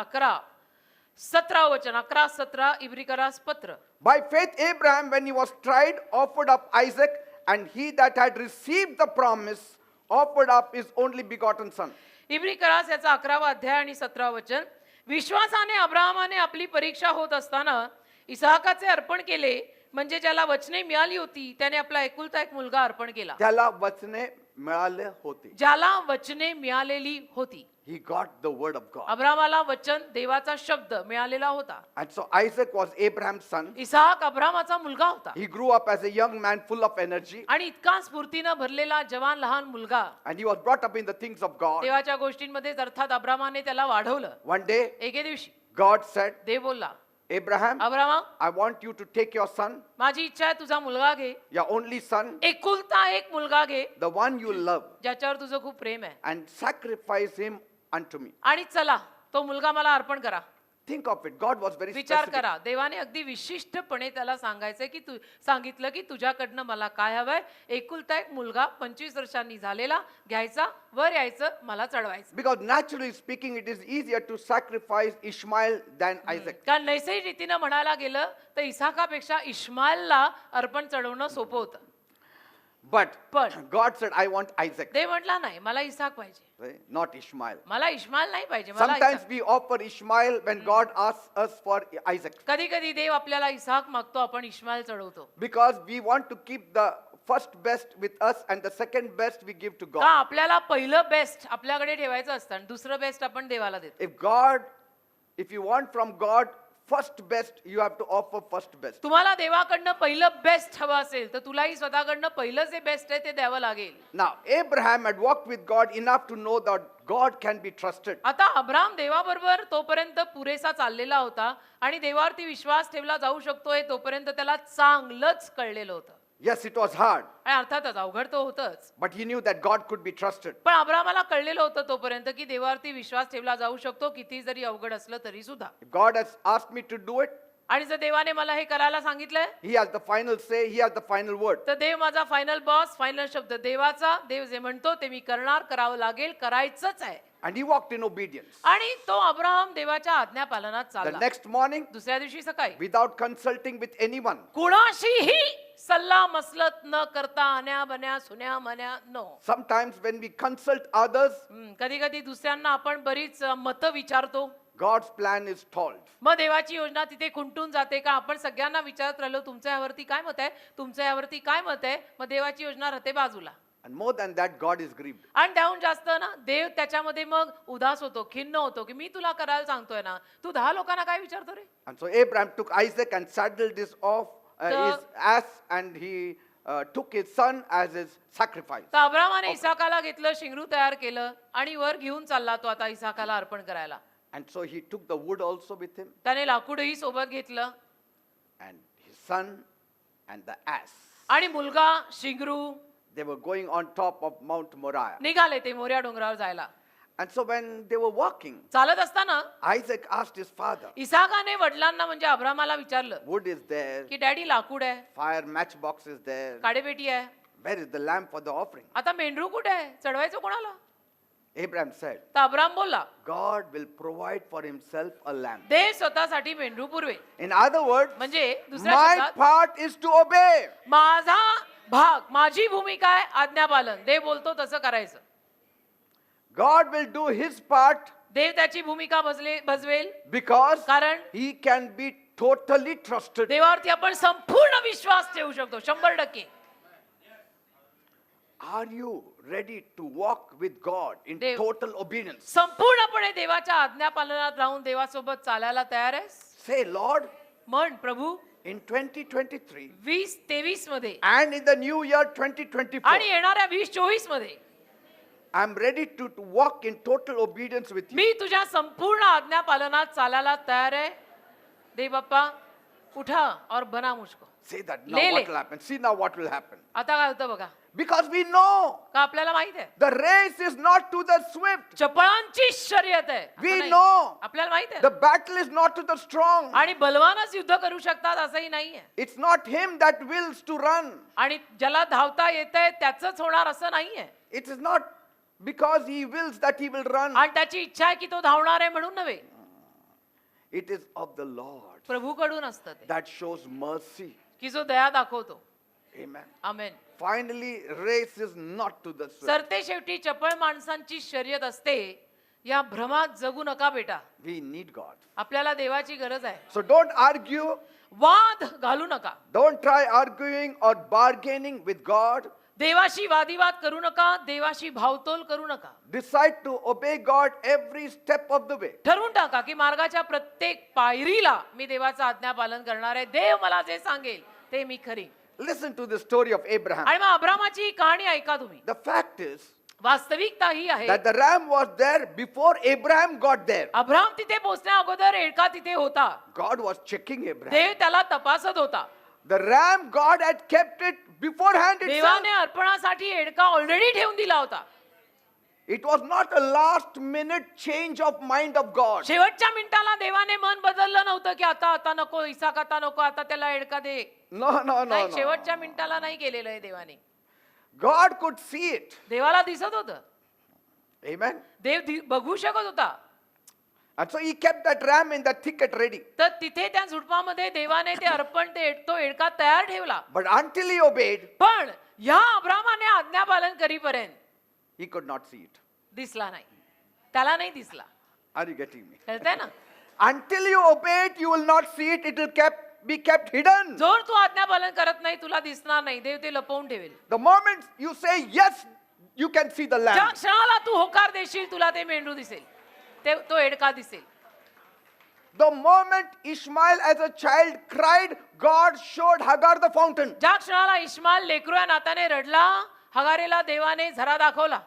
11:17 वचन 11:17 इब्री करास पत्र By faith Abraham, when he was tried, offered up Isaac, and he that had received the promise offered up his only begotten son. इब्री करास याचा 11वा अध्याय आणि 17 वचन विश्वासाने अब्राहमाने आपली परीक्षा होत असताना इसाहाकाचे अर्पण केले म्हणजे ज्याला वचने मिळाली होती त्याने आपला एकुलता एक मुलगा अर्पण केला त्याला वचने मिळाले होते. ज्याला वचने मिळालेली होती He got the word of God. अब्रामाला वचन देवाचा शब्द मिळालेला होता And so Isaac was Abraham's son. इसाहाक अब्रामाचा मुलगा होता He grew up as a young man full of energy. आणि इतका स्फूर्तीनं भरलेला जवान लहान मुलगा And he was brought up in the things of God. देवाच्या गोष्टींमध्ये अर्थात अब्रामाने त्याला वाढवलं One day, एके दिवशी God said, देव बोलला Abraham, Abrama I want you to take your son, माझी इच्छा आहे तुझा मुलगा घे your only son, एकुलता एक मुलगा घे the one you love, ज्याच्यावर तुझं खूप प्रेम आहे and sacrifice him unto me. आणि चला तो मुलगा मला अर्पण करा Think of it. God was very विचार specific. करा देवाने अगदी विशिष्टपणे त्याला सांगायचंय की तू सांगितलं की तुझ्याकडनं मला काय हवंय एकुलता एक मुलगा 25 वर्षांनी झालेला घ्यायचा वर यायचं मला चढवायचं Because naturally speaking, it is easier to sacrifice Ishmael than Isaac. कारण नैसर्गिक रीतीनं म्हणायला गेलं तर इसाकापेक्षा इश्माईलला अर्पण चढवणं सोपं होतं But But- God said, I want Isaac, देव म्हटला नाही मला इसाक पाहिजे, right? Not Ishmael. मला इश्माईल नाही पाहिजे, मला Sometimes we offer Ishmael when God asks us for Isaac, कधी कधी देव आपल्याला इसाक मागतो, आपण इश्माईल चढवतो. because we want to keep the first best with us and the second best we give to का God. आपल्याला पहिलं बेस्ट आपल्याकडे ठेवायचं असतं आणि दुसरं बेस्ट आपण देवाला देतो. If you want from God first best, you have to offer first best. तुम्हाला देवाकडनं पहिलं बेस्ट हवं असेल तर तुलाही स्वतःकडनं पहिलं जे बेस्ट आहे ते द्यावं लागेल. Now, Abraham had walked with God enough to know that God can be trusted. आता अब्राम देवाबरोबर तोपर्यंत पुरेसा चाललेला होता आणि देवावरती विश्वास ठेवला जाऊ शकतोय तोपर्यंत त्याला चांगलंच कळलेलं होतं. Yes, it was hard, आणि अर्थातच अवघड तो होतच, but he knew that God could be trusted. पण अब्रामाला कळलेलं होतं तोपर्यंत की देवावरती विश्वास ठेवला जाऊ शकतो किती जरी अवघड असलं तरी सुद्धा. If God has asked me to do it, आणि जर देवाने मला हे करायला सांगितलंय He has the final say, He has the final word. तर देव माझा फायनल बॉस, फायनल शब्द देवाचा. देव जे म्हणतो ते मी करणार, करावं लागेल, करायचंच आहे. And he walked in obedience. आणि तो अब्राहम देवाच्या आज्ञा पालनात The चालला. next morning, दुसऱ्या दिवशी सकाळी without consulting with anyone, कुणाशीही सल्ला मसलत न करता, आण्या बन्या सुन्या मन्या no. sometimes when we consult others, कधी कधी दुसऱ्यांना आपण बरीच मतं विचारतो, God's plan is stalled. मग देवाची योजना तिथे खुंटून जाते. का आपण सगळ्यांना विचारत राहिलो तुमच्या यावरती काय मत आहे, तुमच्या यावरती काय मत आहे, मग देवाची योजना राहते बाजूला. And more than that, God is grieved. आणि त्याहून जास्त ना देव त्याच्यामध्ये मग उदास होतो, खिन्न होतो की मी तुला करायला सांगतोय ना, तू 10 लोकांना काय विचारतो रे. And so Abraham took Isaac and saddled his his ass, and he took his son as his sacrifice. तर अब्रामाने इसाकाला घेतलं, शिंगरू तयार केलं आणि वर घेऊन चालला तो आता इसाकाला अर्पण करायला. And so he took the wood also with him, त्याने लाकूडही सोबत घेतलं and his son and the ass. आणि मुलगा शिंगरू They were going on top of Mount Moriah. निघाले ते मोर्या डोंगरावर जायला. And so when they were walking, चालत असताना Isaac asked his father, इसाकाने वडिलांना म्हणजे अब्रामाला विचारलं wood is there, की डॅडी लाकूड आहे, fire matchbox is there, काडेपेटी आहे, where is the lamb for the offering? आता मेंढरू कुठे आहे, चढवायचं कोणाला. Abraham said, तर अब्राम बोलला God will provide for himself a lamb. देव स्वतःसाठी मेंढरू पुरवेल. In other words, म्हणजे दुसऱ्या my शब्दात part is to obey. माझा भाग, माझी भूमिका आहे आज्ञापालन. देव बोलतो तसं करायचं. God will do his part देव त्याची भूमिका भजवेल because कारण he can be totally trusted. देवावरती आपण संपूर्ण विश्वास ठेवू शकतो 100%. Are you ready to walk with God in Dev- total obedience? संपूर्णपणे देवाच्या आज्ञापालनात राहून देवासोबत चालायला तयार आहेस. Say, Lord, म्हण प्रभू in 2023 2023 मध्ये and in the new year 2024, आणि येणाऱ्या 2024 मध्ये I'm ready to walk in total obedience with you. मी तुझ्या संपूर्ण आज्ञापालनात चालायला तयार आहे. दे बाप्पा उठा और बना मुझको. Say that now. ले. What will happen? See now what will happen. आता काय होतं बघा, Because we know का आपल्याला माहित आहे the race is not to the swift. चपळांची शर्यत आहे. असं We नाही. know आपल्याला माहित आहे the battle is not to the strong. आणि बलवानच युद्ध करू शकतात असंही नाहीये. It's not him that wills to run. आणि ज्याला धावता येतंय त्याचंच होणार असं नाहीये. It is not because he wills that he will run. आणि त्याची इच्छा आहे की तो धावणार आहे म्हणून नव्हे, It is of the Lord प्रभूकडून असतं ते that shows mercy. की जो दया दाखवतो. Amen. Amen. Finally, race is not to the swift. सरते शेवटी चपळ माणसांची शर्यत असते. या भ्रमात जगू नका बेटा, We need God. आपल्याला देवाची गरज आहे. So don't argue. वाद घालू नका, Don't try arguing or bargaining with God. देवाशी वादिवाद करू नका, देवाशी भावतोल करू नका. Decide to obey God every step of the way. ठरवून टाका की मार्गाच्या प्रत्येक पायरीला मी देवाचं आज्ञा पालन करणार आहे. देव मला जे सांगेल ते मी खरी. Listen to the story of Abraham. आणि मग अब्रामाची ही कहाणी ऐका तुम्ही. The fact is वास्तविकता ही आहे that the ram was there before Abraham got there. Abram तिथे पोहोचण्या अगोदर एडका तिथे होता. God was checking Abraham. देव त्याला तपासत होता. The ram, God had kept it beforehand itself. देवाने अर्पणासाठी एडका ऑलरेडी ठेवून दिला होता. It was not a last minute change of mind of God. शेवटच्या मिनिटाला देवाने मन बदललं नव्हतं की आता नको, इसाक आता नको, आता त्याला एडका दे. No, no, no, नाही, no. शेवटच्या मिनिटाला नाही केलेलं आहे देवाने. God could see it. देवाला दिसत होतं. Amen. देव बघू शकत होता. And so he kept that ram in that thicket ready. तर तिथे त्या झुडपामध्ये देवाने ते अर्पण तो एडका तयार ठेवला. But until he obeyed, पण ह्या अब्रामाने आज्ञापालन करीपर्यंत he could not see it. दिसला नाही, त्याला नाही दिसला. Are you getting me? कळतंय ना? Until you obey it, you will not see it. It will be kept hidden. जोर तू आज्ञापालन करत नाही तुला दिसणार नाही, देव ते लपवून ठेवेल. The moment you say yes, you can see the ज्या lamb. क्षणाला तू होकार देशील तुला ते मेंढरू दिसेल, तो एडका दिसेल. The moment Ishmael as a child cried, God showed Hagar the fountain. ज्या क्षणाला इश्माईल लेकरू या नाताने रडला, हगारेला देवाने झरा दाखवला.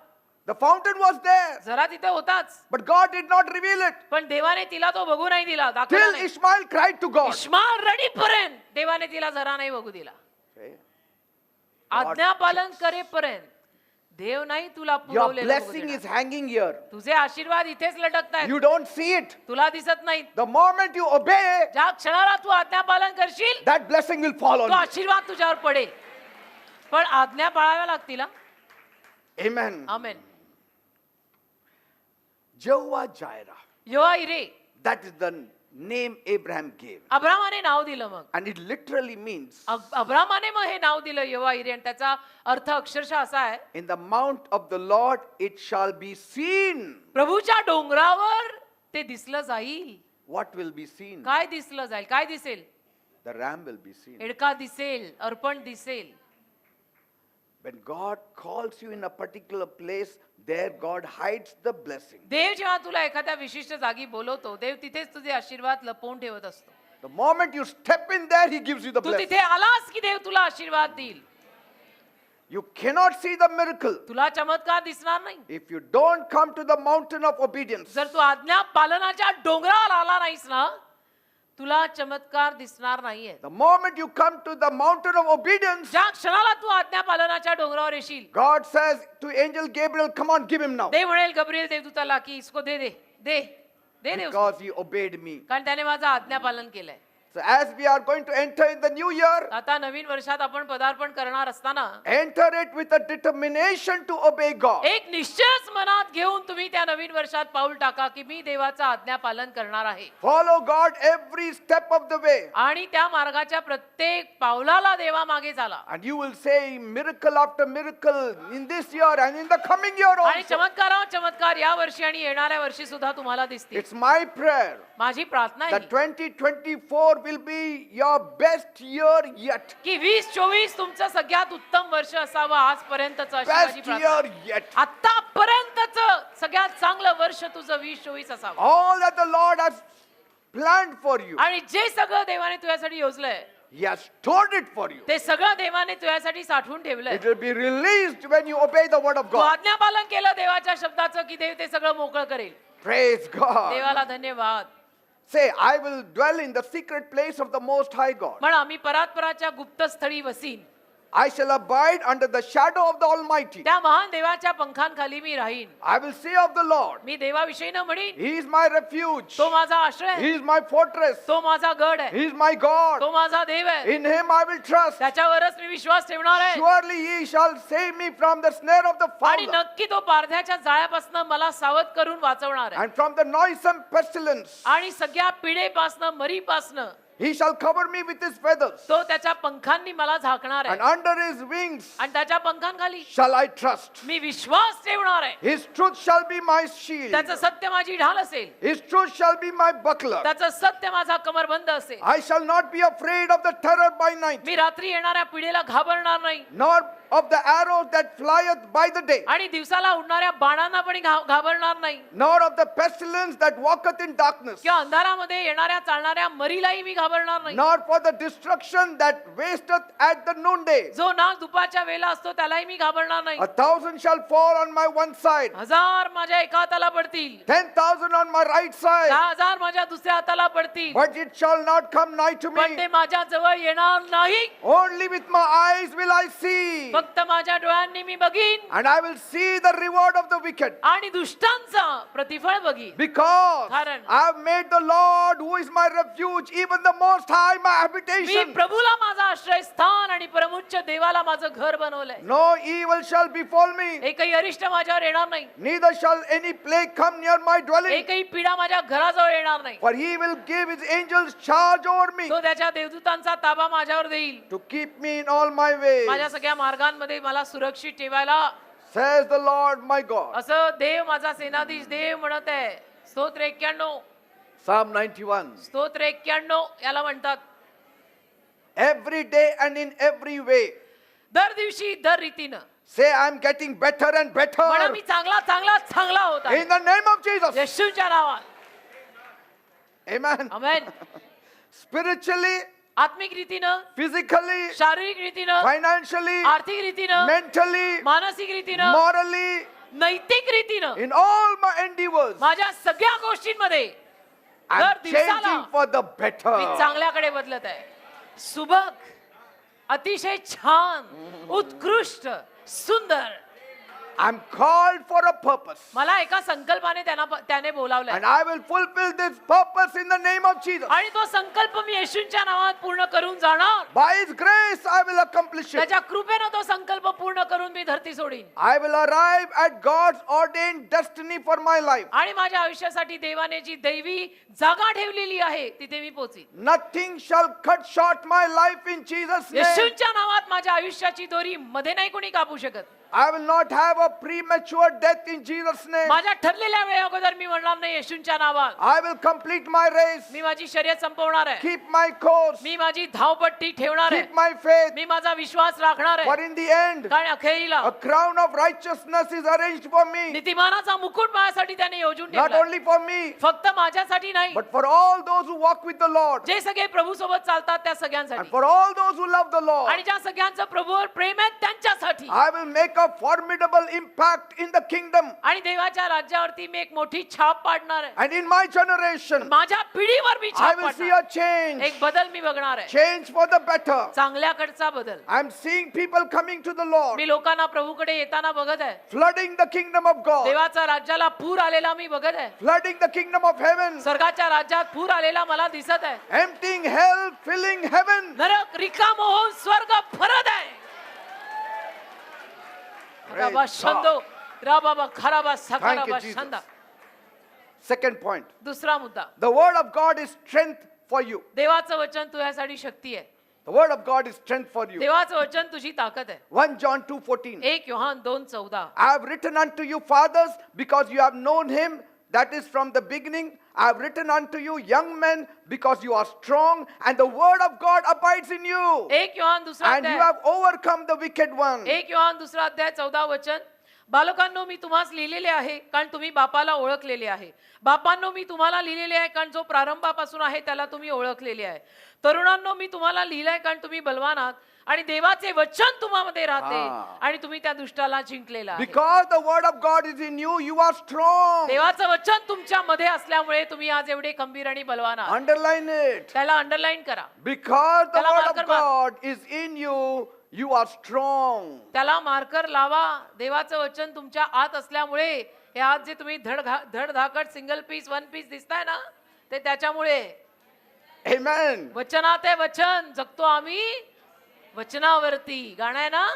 The fountain was there, झरा तिथे होताच, but God did not reveal it पण देवाने तिला तो बघू नाही दिला, दाखवला till नाही. Ishmael cried to God. इश्माईल रडीपर्यंत देवाने तिला झरा नाही बघू दिला. Okay. आज्ञापालन करेपर्यंत देव नाही तुला Your पुरवलेलं बघू blessing देणार. is hanging here. तुझे आशीर्वाद इथेच लटकतायत, You don't see it. तुला दिसत नाहीत. The moment you obey, ज्या क्षणाला तू आज्ञापालन करशील that blessing will fall तो on you. आशीर्वाद तुझ्यावर पडेल. पण आज्ञा पाळाव्या लागतील. हा. Amen. Amen. Jehovah Jireh. Jehovah इरे, That is the name Abraham gave. अब्रामाने नाव दिलं. मग And it literally means अब्रामाने मग हे नाव दिलं यहोवा इरे, आणि त्याचा अर्थ अक्षरशः असा आहे, in the mount of the Lord it shall be seen. प्रभूच्या डोंगरावर ते दिसलं जाईल. What will be seen? काय दिसलं जाईल? काय दिसेल? The ram will be seen. एडका दिसेल, अर्पण दिसेल. When God calls you in a particular place, there God hides the blessing. देव जेव्हा तुला एखाद्या विशिष्ट जागी बोलवतो, देव तिथेच तुझे आशीर्वाद लपवून ठेवत असतो. The moment you step in there, He gives you the Tu blessing. तिथे आलास की देव तुला आशीर्वाद देईल. You cannot see the miracle तुला चमत्कार दिसणार नाही if you don't come to the mountain of obedience. जर तू आज्ञा पालनाच्या डोंगरावर आला नाहीस ना, तुला चमत्कार दिसणार नाहीये. The moment you come to the mountain of obedience, ज्या क्षणाला तू आज्ञा पालनाच्या डोंगरावर येशील, God says to angel Gabriel, come on, give him now. देव म्हणेल गब्रिएल देवदूताला की इसको दे दे दे दे दे उसको. Because he obeyed me. कारण त्याने माझं आज्ञा पालन केलंय. So as we are going to enter in the new year, आता नवीन वर्षात आपण पदार्पण करणार असताना enter it with a determination to obey God. एक निश्चयच मनात घेऊन तुम्ही त्या नवीन वर्षात पाऊल टाका की मी देवाचं आज्ञा पालन करणार आहे. Follow God every step of the way. आणि त्या मार्गाच्या प्रत्येक पावलाला देवा मागे झाला. And you will say miracle after miracle in this year and in the coming year आणि also. चमत्कारावर चमत्कार या वर्षी आणि येणाऱ्या वर्षी सुद्धा तुम्हाला दिसतील. It's my prayer माझी प्रार्थना that आहे 2024 will be your best year yet. की 2024 तुमचं सगळ्यात उत्तम वर्ष असावं आजपर्यंतचं, अशी माझी Best प्रार्थना. year yet. आतापर्यंतचं सगळ्यात चांगलं वर्ष तुझं 2024 असावं. All that the Lord has planned for you, आणि जे सगळं देवाने तुझ्यासाठी योजलंय He has stored it for you. ते सगळं देवाने तुझ्यासाठी साठवून ठेवलंय. It will be released when you obey the word of Tu God. आज्ञापालन केलं देवाच्या शब्दाचं की देव ते सगळं मोकळं करेल. Praise God. देवाला धन्यवाद. Say, I will dwell in the secret place of the Most High God. म्हणा मी परात्पराच्या गुप्तस्थळी वसीन, I shall abide under the shadow of the Almighty. त्या महान देवाच्या पंखांखाली मी राहीन. I will say of the Lord, मी देवाविषयी न म्हणीन He is my refuge. तो माझा आश्रय आहे, He is my fortress. तो माझा गड आहे, He is my God. तो माझा देव आहे, In Him I will trust. त्याच्यावरच मी विश्वास ठेवणार आहे. Surely He shall save me from the snare of the आणि fowler नक्की तो पारध्याच्या जाळ्यापासून मला सावध करून वाचवणार आहे. and from the noisome pestilence. आणि सगळ्या पिढेपासनं मरीपासनं He shall cover me with His feathers, तो त्याच्या पंखांनी मला झाकणार and आहे. under His wings आणि त्याच्या पंखांखाली shall I trust. मी विश्वास ठेवणार आहे. His truth shall be my shield. त्याचं सत्य माझी ढाल असेल, His truth shall be my buckler. त्याचं सत्य माझा कमरबंद असेल. I shall not be afraid of the terror by night, मी रात्री येणाऱ्या पिढीला घाबरणार नाही, nor of the arrows that flieth by the day, आणि दिवसाला उडणाऱ्या बाणांना पण घाबरणार नाही, nor of the pestilence that walketh in darkness, किंवा अंधारामध्ये येणाऱ्या चालणाऱ्या मरीलाही मी घाबरणार नाही. nor for the destruction that wasteth at the noonday. जो नाग दुपारच्या वेळेला असतो त्यालाही मी घाबरणार नाही. 1,000 shall fall on my one side, 1000 माझ्या एका हाताला पडतील, 10,000 on my right side, 10,000 माझ्या दुसऱ्या हाताला पडतील, but it shall not come nigh to पण ते me. माझ्या जवळ येणार नाही. Only with my eyes will I see फक्त माझ्या डोळ्यांनी मी बघीन and I will see the reward of the wicked. आणि दुष्टांचा प्रतिफळ बघीन. Because कारण I have made the Lord, who is my refuge, even the Most High, my me habitation. प्रभूला माझा आश्रयस्थान आणि परमोच्च देवाला माझं घर बनवलंय. No evil shall befall me, एकही अरिष्ट माझ्यावर येणार नाही, neither shall any plague come near my dwelling. एकही पीडा माझ्या घराजवळ येणार नाही. For he will give his angels charge over me, तो त्याच्या देवदूतांचा ताबा माझ्यावर देईल. to keep me in all my ways, माझ्या सगळ्या मार्गांमध्ये मला सुरक्षित ठेवायला, says the Lord my God. असं देव माझा सेनाधीश देव म्हणत आहे. स्तोत्र 91, Psalm 91. स्तोत्र 91 याला म्हणतात. Every day and in every way, दर दिवशी दर रीतीनं say I'm getting better and better. म्हणा मी चांगला चांगला चांगला होता In the name of Jesus. येशूच्या नावात. Amen. आमेन. Spiritually, आत्मिक रीतीनं, physically, शारीरिक रीतीनं, financially, आर्थिक रीतीनं, mentally, मानसिक रीतीनं, morally, नैतिक रीतीनं, in all my endeavors, माझ्या सगळ्या गोष्टींमध्ये I'm दर दिवसाला changing for the me better. चांगल्याकडे बदलत आहे. सुबक, अतिशय छान, उत्कृष्ट, सुंदर. I'm called for a purpose. मला एका संकल्पाने त्याने बोलावलंय And I will fulfill this purpose in the name of Jesus. आणि तो संकल्प मी येशूंच्या नावात पूर्ण करून जाणार. By His grace, I will accomplish it. त्याच्या कृपेनं तो संकल्प पूर्ण करून मी धरती सोडीन. I will arrive at God's ordained destiny for my life. आणि माझ्या आयुष्यासाठी देवाने जी दैवी जागा ठेवलेली आहे तिथे मी पोहोचीन. Nothing shall cut short my life in Jesus' name. येशूंच्या नावात माझ्या आयुष्याची दोरी मध्ये नाही कोणी कापू शकत. I will not have a premature death in Jesus' name. माझ्या ठरलेल्या वेळेअगोदर मी म्हणणार नाही येशूंच्या नावात. I will complete my race, मी माझी शर्यत संपवणार आहे. keep my course, मी माझी धावपट्टी ठेवणार आहे. keep my faith. मी माझा विश्वास राखणार For आहे. in the end, कारण अखेरीला a crown of righteousness is arranged for me. नीतिमानाचा मुकुट माझ्यासाठी त्याने योजून Not ठेवला. only for me, फक्त माझ्यासाठी नाही, but for all those who walk with the Lord. जे सगळे प्रभू सोबत चालतात त्या And सगळ्यांसाठी, for all those who love the Lord. आणि ज्या सगळ्यांचं प्रभूवर प्रेम आहे त्यांच्यासाठी. I will make a formidable impact in the kingdom. आणि देवाच्या राज्यावरती मी एक मोठी छाप पाडणार आहे. And in my generation, माझ्या पिढीवर मी I छाप will see पाडणार. a change. एक बदल मी बघणार आहे. Change for the better. चांगल्याकडचा बदल. I'm seeing people coming to the Lord, मी लोकांना प्रभूकडे येताना बघत आहे. flooding the kingdom of God, देवाच्या राज्याला पूर आलेला मी बघत आहे. flooding the kingdom of heaven, स्वर्गाच्या राज्यात पूर आलेला मला दिसत आहे. emptying hell, filling heaven. नरक रिकाम होऊन स्वर्ग भरत आहे. Praise राबा God. शंदो राबाबा खराबा Thank सकाराबा you, Jesus. Shanda. Second point, दुसरा मुद्दा, the word of God is strength for you. देवाचं वचन तुझ्यासाठी शक्ती आहे. The word of God is strength for you. देवाचं वचन तुझी ताकद आहे. 1 John 2:14. 1 Yohan 2:14. I have written unto you, fathers, because you have known him, that is from the beginning. I have written unto you, young men, because you are strong, and the word of God abides in you. 1 Yohan दुसरा And you अध्याय, have overcome the wicked one. 1 Yohan दुसरा अध्याय 14 वचन. बालकांनो मी तुम्हास लिहिलेले आहे कारण तुम्ही बापाला ओळखलेले आहे. बापांनो मी तुम्हाला लिहिलेले आहे कारण जो प्रारंभापासून आहे त्याला तुम्ही ओळखलेले आहे. तरुणांनो मी तुम्हाला लिहिलंय कारण तुम्ही बलवान आहात आणि देवाचे वचन तुम्हामध्ये राहते आणि तुम्ही त्या दुष्टाला जिंकलेला आहे. Because the word of God is in you, you are strong. देवाचं वचन तुमच्या मध्ये असल्यामुळे तुम्ही आज एवढे खंबीर आणि बलवान आहात. Underline it. त्याला अंडरलाईन करा. Because the त्याला word marker of God is in you, you are strong. त्याला मार्कर लावा. देवाचं वचन तुमच्या आत असल्यामुळे हे आज जे तुम्ही धडधाकट सिंगल पीस वन पीस दिसताय ना ते त्याच्यामुळे. Amen. वचनात आहे वचन जगतो आम्ही वचनावरती. गाणं आहे ना.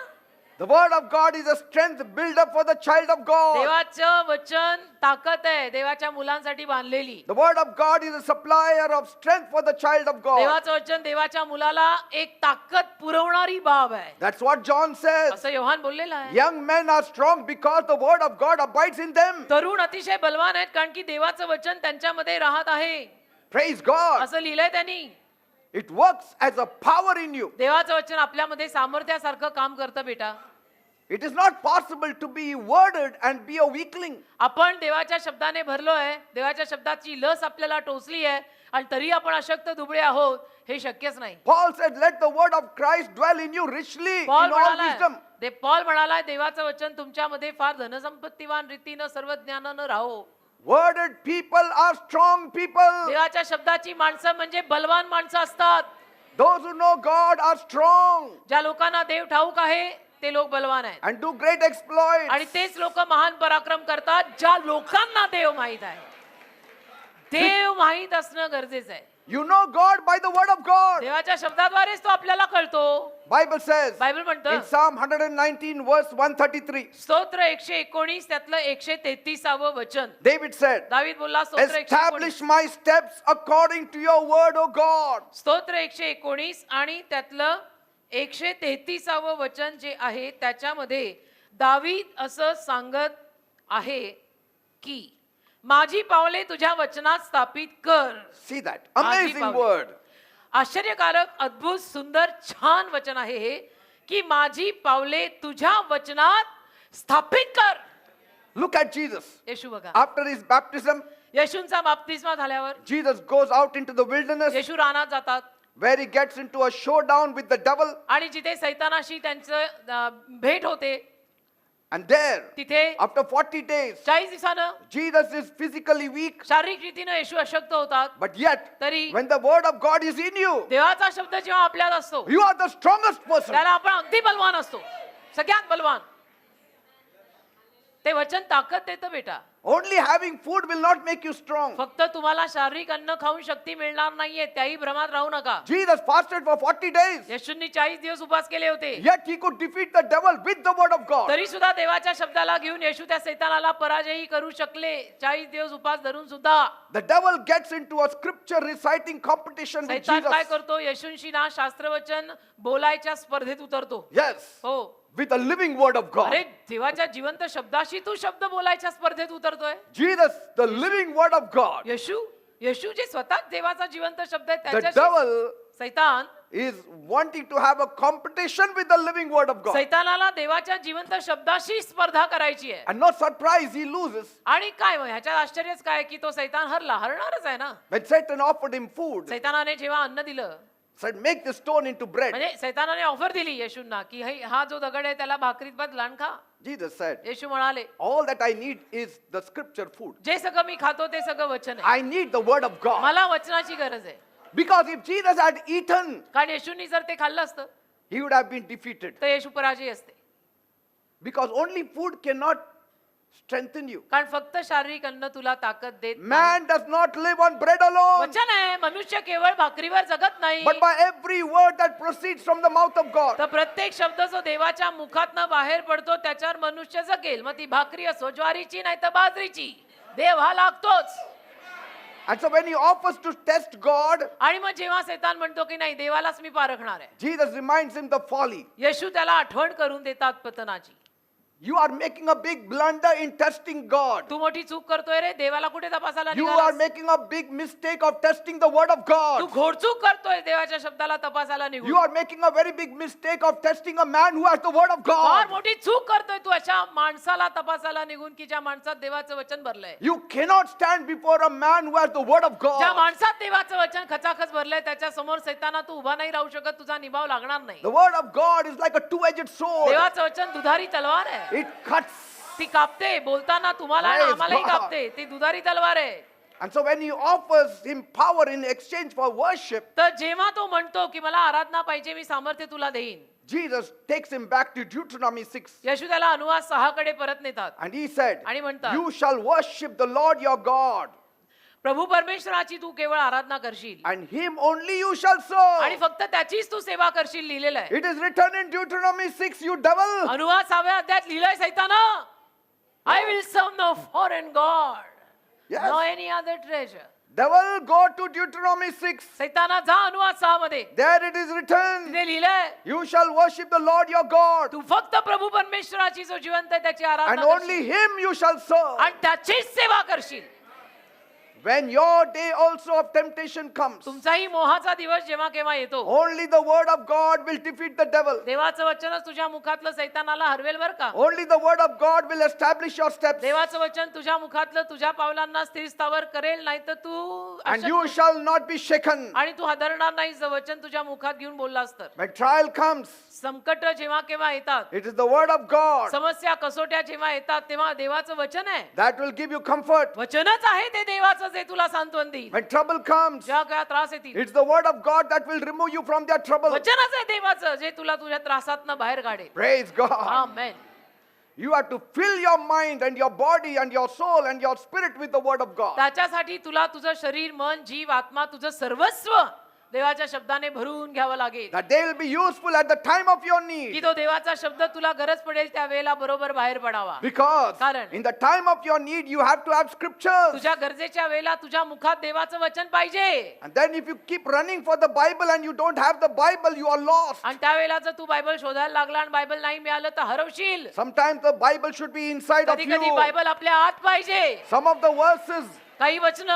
The word of God is a strength builder for the child of God. देवाचं वचन ताकद आहे देवाच्या मुलांसाठी बांधलेली. The word of God is a supplier of strength for the child of God. देवाचं वचन देवाच्या मुलाला एक ताकद पुरवणारी बाब आहे. That's what John says. असं योहान बोललेलं आहे. Young men are strong because the word of God abides in them. तरुण अतिशय बलवान आहेत कारण की देवाचं वचन त्यांच्यामध्ये राहत आहे. Praise God. असं लिहिलंय त्यांनी. It works as a power in you. देवाचं वचन आपल्यामध्ये सामर्थ्यासारखं काम करतं बेटा. It is not possible to be worded and be a weakling. आपण देवाच्या शब्दाने भरलोय. देवाच्या शब्दाची लस आपल्याला टोचली आहे आणि तरी आपण अशक्त दुबळे आहोत हे शक्यच नाही. Paul said, let the word of Christ dwell in you richly in Paul all म्हणालाय wisdom. पॉल म्हणालाय देवाचं वचन तुमच्यामध्ये फार धनसंपत्तीवान रीतीनं सर्व ज्ञानानं राहो. Worded people are strong people. देवाच्या शब्दाची माणसं म्हणजे बलवान माणसं असतात. Those who know God are strong. ज्या लोकांना देव ठाऊक आहे ते लोक बलवान आहेत and do great exploits. आणि तेच लोक महान पराक्रम करतात ज्या लोकांना देव माहित आहे. देव माहित असणं गरजेचं आहे. You know God by the word of God. देवाच्या शब्दाद्वारेच तो आपल्याला कळतो. Bible says बायबल म्हणतं in Psalm 119 verse 133, स्तोत्र 119 त्यातलं 133व वचन. David said, दावीद बोलला स्तोत्र 119 establish my steps according to your word, O God. स्तोत्र 119 आणि त्यातलं 133व वचन जे आहे त्याच्यामध्ये दावीद असं सांगत आहे की माझी पावले तुझ्या वचनात स्थापित कर. See that. माझी Amazing पावले. word. आश्चर्यकारक अद्भुत सुंदर छान वचन आहे हे की माझी पावले तुझ्या वचनात स्थापित कर. Look at Jesus. येशू बघा, After his baptism, येशूंचा बाप्तिस्मा झाल्यावर Jesus goes out into the wilderness येशू रानात जातात where he gets into a showdown with the devil. आणि जिथे सैतानाशी त्यांचं भेट होते And there, तिथे after 40 days, 40 दिवसानं Jesus is physically weak. शारीरिक रीतीनं येशू अशक्त होतात. But yet, तरी when the word of God is in you, देवाचा शब्द जेव्हा आपल्यात असतो you are the strongest person. त्याला आपण अगदी बलवान असतो, सगळ्यात बलवान. ते वचन ताकद देतं बेटा. Only having food will not make you strong. फक्त तुम्हाला शारीरिक अन्न खाऊन शक्ती मिळणार नाहीये त्याही भ्रमात राहू नका. Jesus fasted for 40 days. येशूंनी 40 दिवस उपवास केले होते. Yet he could defeat the devil with the word of God. तरी सुद्धा देवाच्या शब्दाला घेऊन येशू त्या सैतानाला पराजयही करू शकले. 40 दिवस उपवास धरून सुद्धा. The devil gets into a scripture reciting competition with सैतान काय Jesus. करतो, येशूंशी ना शास्त्रवचन बोलायच्या स्पर्धेत उतरतो. Yes, हो, with the living word of God. अरे देवाच्या जिवंत शब्दाशी तू शब्द बोलायच्या स्पर्धेत उतरतोय. Jesus, the living word of God. येशू जे स्वतः देवाचा जिवंत शब्द आहे The त्याच्याशी devil सैतान is wanting to have a competition with the living word of God. सैतानाला देवाच्या जिवंत शब्दाशी स्पर्धा करायची आहे. And not surprised, he loses. आणि काय मग ह्याच्यात आश्चर्यच काय की तो सैतान हरणारच आहे ना. When Satan offered him food, सैतानाने जेव्हा अन्न दिलं said, make the stone into bread. म्हणजे सैतानाने ऑफर दिली येशूंना की हा जो दगड आहे त्याला भाकरीत बदलान खा. Jesus said, येशू म्हणाले all that I need is the scripture food. जे सगळं मी खातो ते सगळं वचन आहे. I need the word of God. मला वचनाची गरज आहे. Because if Jesus had eaten, कारण येशूंनी जर ते खाल्लं असतं he would have been defeated. तर येशू पराजय असते. Because only food cannot strengthen you. कारण फक्त शारीरिक अन्न तुला ताकद देत नाही. Man does not live on bread alone, वचन आहे मनुष्य केवळ भाकरीवर जगत नाही but by every word that proceeds from the mouth of God. तर प्रत्येक शब्द जो देवाच्या मुखातनं बाहेर पडतो त्याच्यावर मनुष्य जगेल. मग ती भाकरी असो ज्वारीची नाही तर बाजरीची, देव हा लागतोच. And so when he offers to test God, आणि मग जेव्हा सैतान म्हणतो की नाही देवालाच मी पारखणार आहे, Jesus reminds him the folly. येशू त्याला आठवण करून देतात पतनाची. You are making a big blunder in testing God. तू मोठी चूक करतोय रे, देवाला कुठे तपासायला You are निघालास? making a big mistake of testing the word of Tu God. घोडचूक करतोय देवाच्या शब्दाला तपासायला You निघून. are making a very big mistake of testing a man who has the word of फार God. मोठी चूक करतोय तू अशा माणसाला तपासायला निघून की ज्या माणसात देवाचं वचन भरलंय. You cannot stand before a man who has the word of ज्या God. माणसात देवाचं वचन खचाखच भरलंय त्याच्या समोर सैताना तू उभा नाही राहू शकत, तुझा निभाव लागणार नाही. The word of God is like a two-edged sword. देवाचं वचन दुधारी तलवार आहे. It cuts. ती कापते, बोलताना तुम्हाला आणि Praise आम्हालाही God. कापते. ती दुधारी तलवार आहे. And so when he offers him power in exchange for worship, तर जेव्हा तो म्हणतो की मला आराधना पाहिजे, मी सामर्थ्य तुला देईन, Jesus takes him back to Deuteronomy 6. येशू त्याला अनुवाद 6 कडे परत नेतात And he said, आणि म्हणतात, you shall worship the Lord your God, प्रभू परमेश्वराची तू केवळ आराधना करशील and him only you shall serve. आणि फक्त त्याचीच तू सेवा करशील लिहिलेलं आहे. It is written in Deuteronomy 6, you devil. अनुवाद 6व्या अध्यायात लिहिलंय सैताना, I will serve no foreign god, Yes. no any other treasure. Devil, go to Deuteronomy 6. सैताना जा अनुवाद 6 मध्ये, There it is written, तिथे लिहिलंय you shall worship the Lord your God, तू फक्त प्रभू परमेश्वराची जो जिवंत आहे त्याची and आराधना only करशील him you shall serve. आणि त्याचीच सेवा करशील. When your day also of temptation comes, तुमचाही मोहाचा दिवस जेव्हा केव्हा येतो, only the word of God will defeat the devil. देवाचं वचनच तुझ्या मुखातलं सैतानाला हरवेल बर का. Only the word of God will establish your steps. देवाचं वचन तुझ्या मुखातलं तुझ्या पावलांना स्थिर स्थावर करेल, नाही तर तू And you shall not be shaken. आणि तू हादरणार नाही जर वचन तुझ्या मुखात घेऊन बोललास तर. When trial comes, संकट जेव्हा केव्हा येतात, it is the word of God समस्या कसोट्या जेव्हा येतात, तेव्हा देवाचं वचन आहे. that will give you comfort. वचनच आहे ते देवाचं जे तुला सांत्वन देईल. When trouble comes, ज्या काय त्रास येतील, it's the word of God that will remove you from their trouble. वचनच आहे देवाचं जे तुला तुझ्या त्रासातनं बाहेर काढेल. Praise God. Amen. You have to fill your mind and your body and your soul and your spirit with the word of God. त्याच्यासाठी तुला तुझं शरीर, मन, जीव, आत्मा, तुझं सर्वस्व देवाच्या शब्दाने भरून घ्यावं लागेल. That they will be useful at the time of your की need. तो देवाचा शब्द तुला गरज पडेल त्या वेळेला बरोबर बाहेर पडावा. Because कारण in the time of your need, you have to have scriptures. तुझ्या गरजेच्या वेळेला तुझ्या मुखात देवाचं वचन पाहिजे. And then if you keep running for the Bible and you don't have the Bible, you are lost. आणि त्यावेळेला जर तू बायबल शोधायला लागला आणि बायबल नाही मिळालं तर हरवशील. Sometimes the Bible should be inside of कधी कधी you. बायबल आपल्या आत पाहिजे. Some of the verses, काही वचन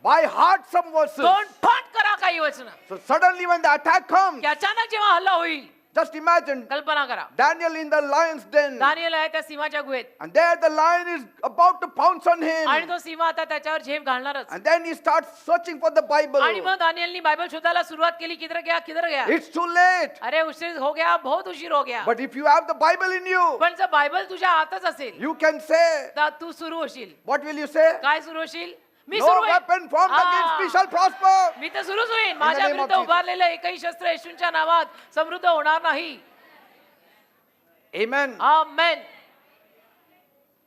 by heart some verses. तोंड फाट करा. काही वचन So suddenly when the attack comes, अचानक जेव्हा हल्ला होईल, just imagine कल्पना करा, Daniel in the lion's den. Daniel आहे त्या सिंहाच्या गुहेत And there the lion is about to pounce on आणि him. तो सिंह आता त्याच्यावर झेप घालणारच. And then he starts searching for the Bible. आणि मग दानिएलनी बायबल शोधायला सुरुवात केली. किधर गया. It's too late. अरे उशीर हो गया, बहुत उशीर हो गया. But if you have the Bible in you, पण जर बायबल तुझ्या आतच असेल you can say, तर तू सुरू होशील. what will you say? काय सुरू होशील? मी No सुरू होईन. weapon formed against me हा. shall prosper. मी तर सुरूच होईन. माझ्या name of विरुद्ध Jesus. उभारलेलं एकही शस्त्र येशूंच्या नावात समृद्ध होणार नाही. Amen. आमेन.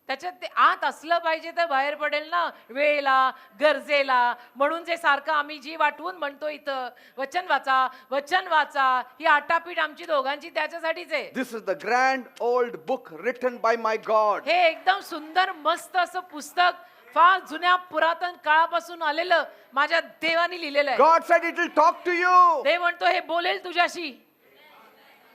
त्याच्यात ते आत असलं पाहिजे तर बाहेर पडेल ना वेळेला, गरजेला. म्हणून जे सारखं आम्ही जी वाटवून म्हणतो इथं वचन वाचा ही आटापीठ आमची दोघांची त्याच्यासाठीच आहे. This is the grand old book written by my God. हे एकदम सुंदर मस्त असं पुस्तक फार जुन्या पुरातन काळापासून आलेलं माझ्या देवाने लिहिलेलं आहे. God said it will talk to you. देव म्हणतो हे बोलेल तुझ्याशी.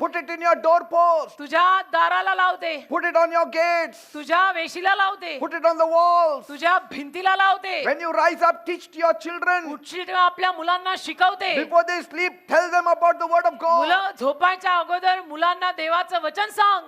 Put it in your doorpost. तुझ्या दाराला लावते, Put it on your gates. तुझ्या वेशीला लावते, Put it on the walls. तुझ्या भिंतीला लावते. When you rise up, teach to your children. उठशील तेव्हा आपल्या मुलांना शिकवते. Before they sleep, tell them about the word of God. मुलं झोपायच्या अगोदर मुलांना देवाचं वचन सांग.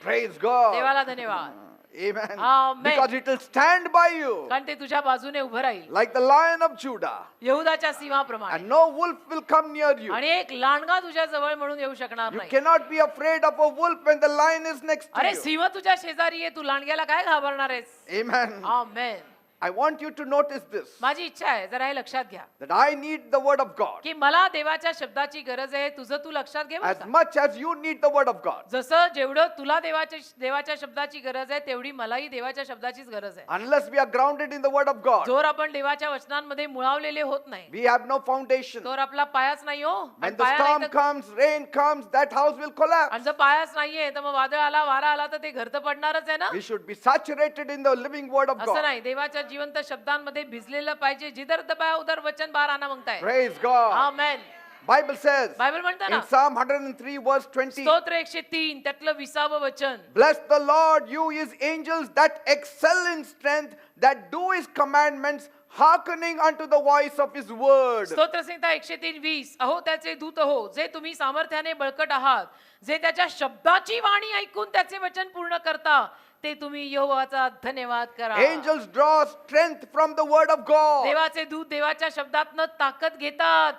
Praise God. देवाला धन्यवाद. Amen. Amen. Because it will stand by you कारण ते तुझ्या बाजूने उभं राहील like the lion of Judah. यहूदाच्या सिंहाप्रमाणे. And no wolf will come near you. आणि एक लांडगा तुझ्या जवळ म्हणून येऊ शकणार You नाही. cannot be afraid of a wolf when the lion is next to अरे you. सिंह तुझ्या शेजारी आहे, तू लांडग्याला काय घाबरणार आहेस? Amen. Amen. I want you to notice this, माझी इच्छा आहे जरा हे लक्षात घ्या that I need the word of God की मला देवाच्या शब्दाची गरज आहे. तुझं तू लक्षात घे बरं as का? much as you need the word of God. जसं जेवढं तुला देवाच्या शब्दाची गरज आहे तेवढी मलाही देवाच्या शब्दाचीच गरज आहे. Unless we are grounded in the word of God, जोर आपण देवाच्या वचनांमध्ये मुळावलेले होत नाही we have no foundation. तोर आपला पायाच नाही हो. आणि When the पाया नाही storm तर- comes, rain comes, that house will collapse. आणि जर पायाच नाहीये तर मग वादळ आला, वारा आला तर ते घर तर पडणारच आहे ना. We should be saturated in the living word of असं God. नाही, देवाच्या जिवंत शब्दांमध्ये भिजलेलं पाहिजे. जिधर दबाया उधर वचन बाहर आना मांगताय. Praise God. आमेन. Bible says बायबल म्हणतं in ना Psalm 103 verse 20, स्तोत्र 103 त्यातलं 20वं वचन. bless the Lord, you his angels that excel in strength, that do his commandments, hearkening unto the voice of his word. स्तोत्रसंहिता 103:20 अहो त्याचे दूत हो जे तुम्ही सामर्थ्याने बळकट आहात, जे त्याच्या शब्दाची वाणी ऐकून त्याचे वचन पूर्ण करता, ते तुम्ही यहोवाचा धन्यवाद करा. Angels draw strength from the word of God. देवाचे दूत देवाच्या शब्दातनं ताकद घेतात.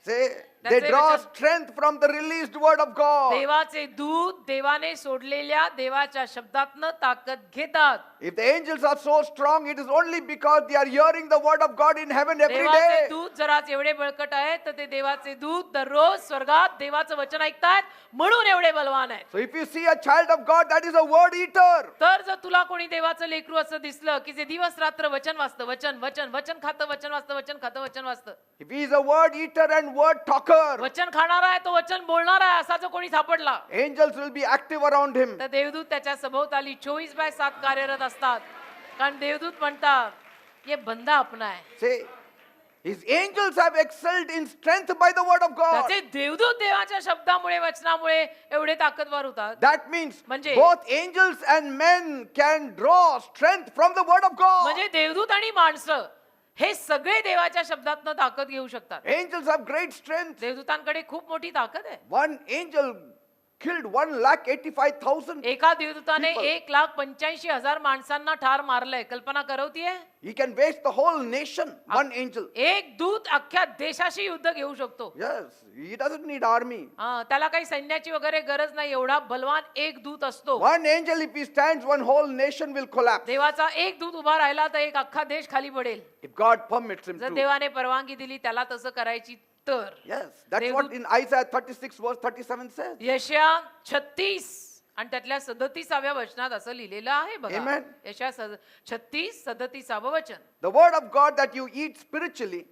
Say, That's they it, draw Richard. strength from the released word of God. देवाचे दूत देवाने सोडलेल्या देवाच्या शब्दातनं ताकद घेतात. If the angels are so strong, it is only because they are hearing the word of God in heaven every देवाचे day. दूत जरा एवढे बळकट आहेत तर ते देवाचे दूत दररोज स्वर्गात देवाचं वचन ऐकतात म्हणून एवढे बलवान आहेत. So if you see a child of God, that is a word eater. तर जर तुला कोणी देवाचं लेकरू असं दिसलं की जे दिवस रात्र वचन वाचतं, वचन खातं, वचन वाचतं, वचन खातं, वचन वाचतं. If he is a word eater and word talker, वचन खाणारा आहे तो वचन बोलणारा आहे असा जो कोणी सापडला angels will be active around him. तर देवदूत त्याच्या सभोवताली 24/7 कार्यरत असतात. कारण देवदूत म्हणतात ये बंदा अपना है. Say, his angels have excelled in strength by the word of God. त्याचे देवदूत देवाच्या शब्दामुळे वचनामुळे एवढे ताकदवर होतात. That means म्हणजे- both angels and men can draw strength from the word of God. म्हणजे देवदूत आणि माणसं हे सगळे देवाच्या शब्दातनं ताकद घेऊ शकतात. Angels have great strength. देवदूतांकडे खूप मोठी ताकद आहे. One angel killed 1,85,000. एका देवदूताने people. 1,85,000 माणसांना ठार मारलंय. कल्पना करवतीये? He can waste the whole nation, one angel. एक दूत अख्ख्या देशाशी युद्ध घेऊ शकतो. Yes, he doesn't need army. त्याला काही सैन्याची वगैरे गरज नाही. एवढा बलवान एक दूत असतो. One angel, if he stands, one whole nation will collapse. देवाचा एक दूत उभा राहिला तर एक अख्खा देश खाली पडेल. If God permits him जर to. देवाने परवानगी दिली त्याला तसं करायची तर. Yes, that's देवदूत- what in Isaiah 36 verse 37 says. यशया 36 आणि त्यातल्या 37व्या वचनात असं लिहिलेलं आहे बघा. Amen. यशया 36 37व वचन. The word of God that you eat spiritually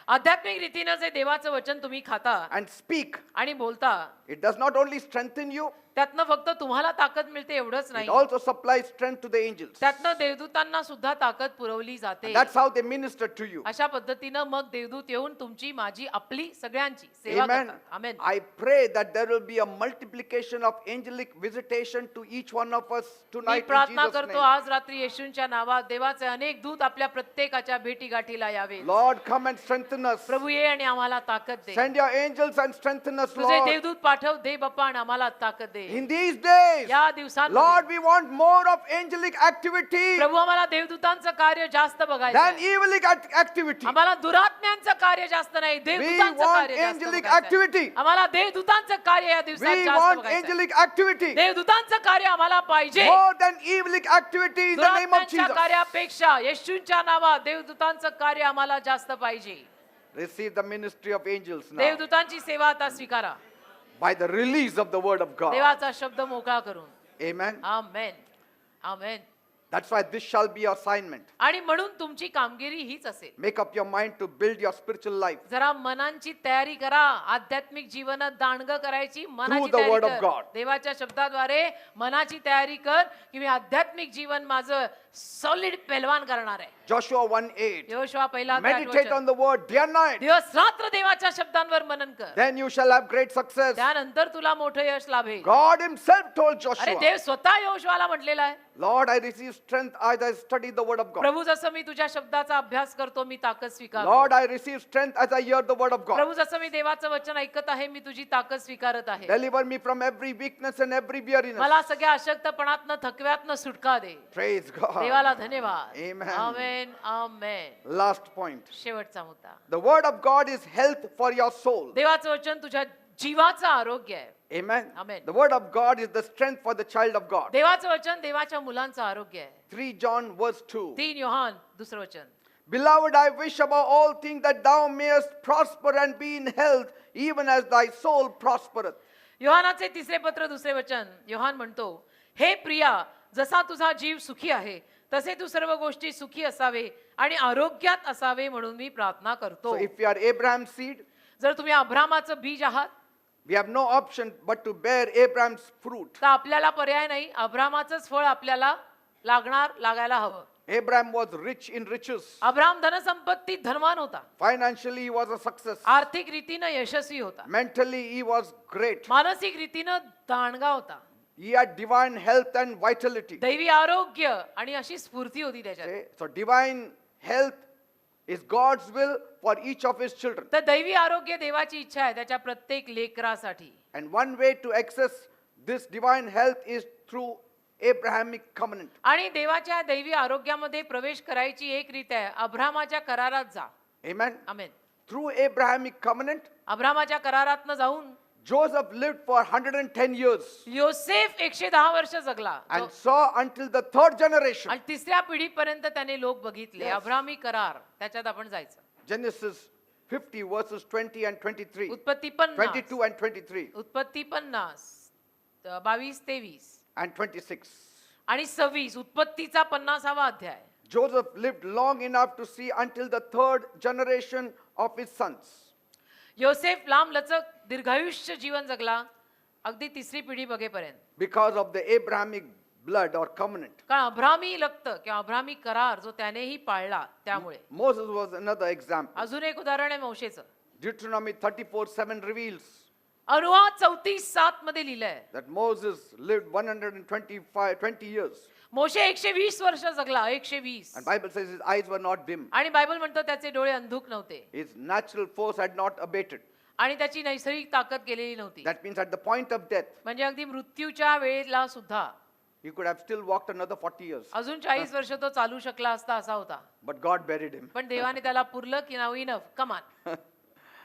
आध्यात्मिक रीतीनं जे देवाचं वचन तुम्ही खाता and speak, आणि बोलता it does not only strengthen you, त्यातनं फक्त तुम्हाला ताकद मिळते एवढंच it नाही, also supplies strength to the angels. त्यातनं देवदूतांना सुद्धा ताकद पुरवली जाते. That's how they minister to you. अशा पद्धतीनं मग देवदूत येऊन तुमची माझी आपली सगळ्यांची सेवा Amen. करतात. आमेन. I pray that there will be a multiplication of angelic visitation to each one of us me tonight in प्रार्थना Jesus' करतो name. आज रात्री येशूंच्या नावात देवाचे अनेक दूत आपल्या प्रत्येकाच्या भेटीगाठीला यावे. Lord, come and strengthen us. प्रभू ये आणि आम्हाला ताकद दे. Send your angels and strengthen us, तुझे Lord. देवदूत पाठव दे बाप्पा आणि आम्हाला ताकद दे. In these days, या दिवसांमध्ये Lord, we want more of angelic activity प्रभू आम्हाला देवदूतांचं कार्य जास्त बघायचं than आहे. evilic activity. आम्हाला दुरात्म्यांचं कार्य जास्त नाही, देवदूतांचं want कार्य जास्त angelic बघायचं आहे. activity. आम्हाला देवदूतांचं कार्य या दिवसात We जास्त want बघायचं आहे. angelic activity देवदूतांचं कार्य आम्हाला पाहिजे. more than evilic activity in the name of दुरात्म्यांच्या Jesus. कार्यापेक्षा येशूंच्या नावात देवदूतांचं कार्य आम्हाला जास्त पाहिजे. Receive the ministry of angels now देवदूतांची सेवा आता स्वीकारा by the release of the word of God. देवाचा शब्द मोकळा करून. Amen. Amen. Amen. That's why this shall be your assignment. आणि म्हणून तुमची कामगिरी हीच असेल. Make up your mind to build your spiritual life. जरा मनांची तयारी करा. आध्यात्मिक जीवनात दांडग करायची मनाची Through the word तयारी of कर. God. देवाच्या शब्दाद्वारे मनाची तयारी कर की मी आध्यात्मिक जीवन माझं सॉलिड पेलवान करणार आहे. Joshua 1:8. यहोशुआ पहिला अध्याय Meditate वचन. on the word day and night. दिवस रात्र देवाच्या शब्दांवर मनन कर. Then you shall have great success. त्यानंतर तुला मोठं यश लाभेल. God himself told अरे Joshua, देव स्वतः यहोशुआला म्हटलेला आहे, Lord, I receive strength as I study the word of God. प्रभू जसं मी तुझ्या शब्दाचा अभ्यास करतो मी ताकद स्वीकारतो. Lord, I receive strength as I hear the word of God. प्रभू जसं मी देवाचं वचन ऐकत आहे मी तुझी ताकद स्वीकारत आहे. Deliver me from every weakness and every weariness. मला सगळ्या अशक्तपणातनं थकव्यातनं सुटका दे. Praise God. देवाला धन्यवाद. Amen. आमेन. आमेन. Last point. शेवटचा मुद्दा. The word of God is health for your soul. देवाचं वचन तुझ्या जीवाचं आरोग्य आहे. Amen. Amen. The word of God is the strength for the child of God. देवाचं वचन देवाच्या मुलांचं आरोग्य आहे. 3 John verse 2. 3 योहान दुसरं वचन. Beloved, I wish above all things that thou mayest prosper and be in health, even as thy soul prospereth. योहानाचे तिसरे पत्र दुसरे वचन. योहान म्हणतो, हे प्रिया, जसा तुझा जीव सुखी आहे तसे तू सर्व गोष्टी सुखी असावे आणि आरोग्यात असावे म्हणून मी प्रार्थना करतो. So if you are Abraham's seed, जर तुम्ही अब्रामाचं बीज आहात we have no option but to bear Abraham's fruit. तर आपल्याला पर्याय नाही, अब्रामाचंच फळ आपल्याला लागायला हवं. Abraham was rich in riches. Abram धनसंपत्तीत धनवान होता. Financially, he was a success. आर्थिक रीतीनं यशस्वी होता. Mentally, he was great. मानसिक रीतीनं दांडगा होता. He had divine health and vitality. दैवी आरोग्य आणि अशी स्फूर्ती होती त्याच्यात. Okay? So divine health is God's will for each of his children. तर दैवी आरोग्य देवाची इच्छा आहे त्याच्या प्रत्येक लेकरासाठी. And one way to access this divine health is through Abrahamic covenant. आणि देवाच्या दैवी आरोग्यामध्ये प्रवेश करायची एक रीत आहे, अब्रामाच्या करारात जा. Amen. आमेन. Through Abrahamic covenant, अब्रामाच्या करारातनं जाऊन Joseph lived for 110 years योसेफ 110 वर्ष जगला. and saw until the third generation. आणि तिसऱ्या पिढीपर्यंत त्याने लोक बघितले. Yes. अब्रामी करार त्याच्यात आपण जायचं. Genesis 50 verses 20 and 23. उत्पत्ती 50, 22 and 23 उत्पत्ती 50, 22-23 and 26. आणि 26. उत्पत्तीचा 50वा अध्याय. Joseph lived long enough to see until the third generation of his sons. योसेफ लांब लचक दीर्घायुष्य जीवन जगला अगदी तिसरी पिढी बघेपर्यंत. Because of the Abrahamic blood or covenant. कारण अब्रामी रक्त किंवा अब्रामी करार जो त्यानेही पाळला त्यामुळे. Moses was another example. अजून एक उदाहरण आहे मोशेचं. Deuteronomy 34:7 reveals अनुवाद 34:7 मध्ये लिहिलंय that Moses lived 20 years. मोशे 120 वर्ष जगला. 120. And Bible says his eyes were not dim. आणि बायबल म्हणतो त्याचे डोळे अंधुक नव्हते. His natural force had not abated. आणि त्याची नैसर्गिक ताकद गेलेली नव्हती. That means at the point of death, म्हणजे अगदी मृत्यूच्या वेळेला सुद्धा he could have still walked another 40 years. अजून 40 वर्ष तो चालू शकला असता असा होता. But God buried him. पण देवाने त्याला पुरलं की नाव इनफ कमान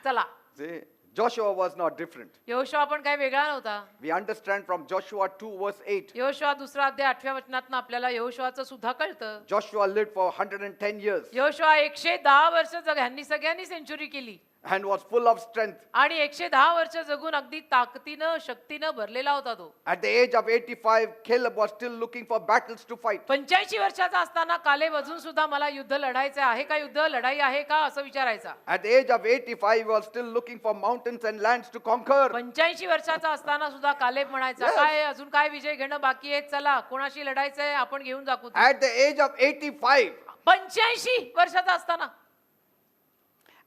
चला. See, Joshua was not different. Yehoshua पण काही वेगळा नव्हता. We understand from Joshua 2 verse 8. Yehoshua दुसरा अध्याय 8व्या वचनातनं आपल्याला यहोशुआचं सुद्धा कळतं. Joshua lived for 110 years Yehoshua 110 वर्ष ह्यांनी सगळ्यांनी सेंचुरी केली and was full of strength. आणि 110 वर्ष जगून अगदी ताकदीनं शक्तीनं भरलेला होता तो. At the age of 85, Caleb was still looking for battles to fight. 85 वर्षाचा असताना कालेब अजून सुद्धा मला युद्ध लढायचं आहे का, युद्ध लढाई आहे का असं विचारायचा. At the age of 85, he was still looking for mountains and lands to conquer. 85 वर्षाचा असताना सुद्धा कालेब म्हणायचा Yes. काय अजून काय विजय घेणं बाकी आहे, चला कोणाशी लढायचंय आपण घेऊन जाकू. At the age of 85, 85 वर्षाचा असताना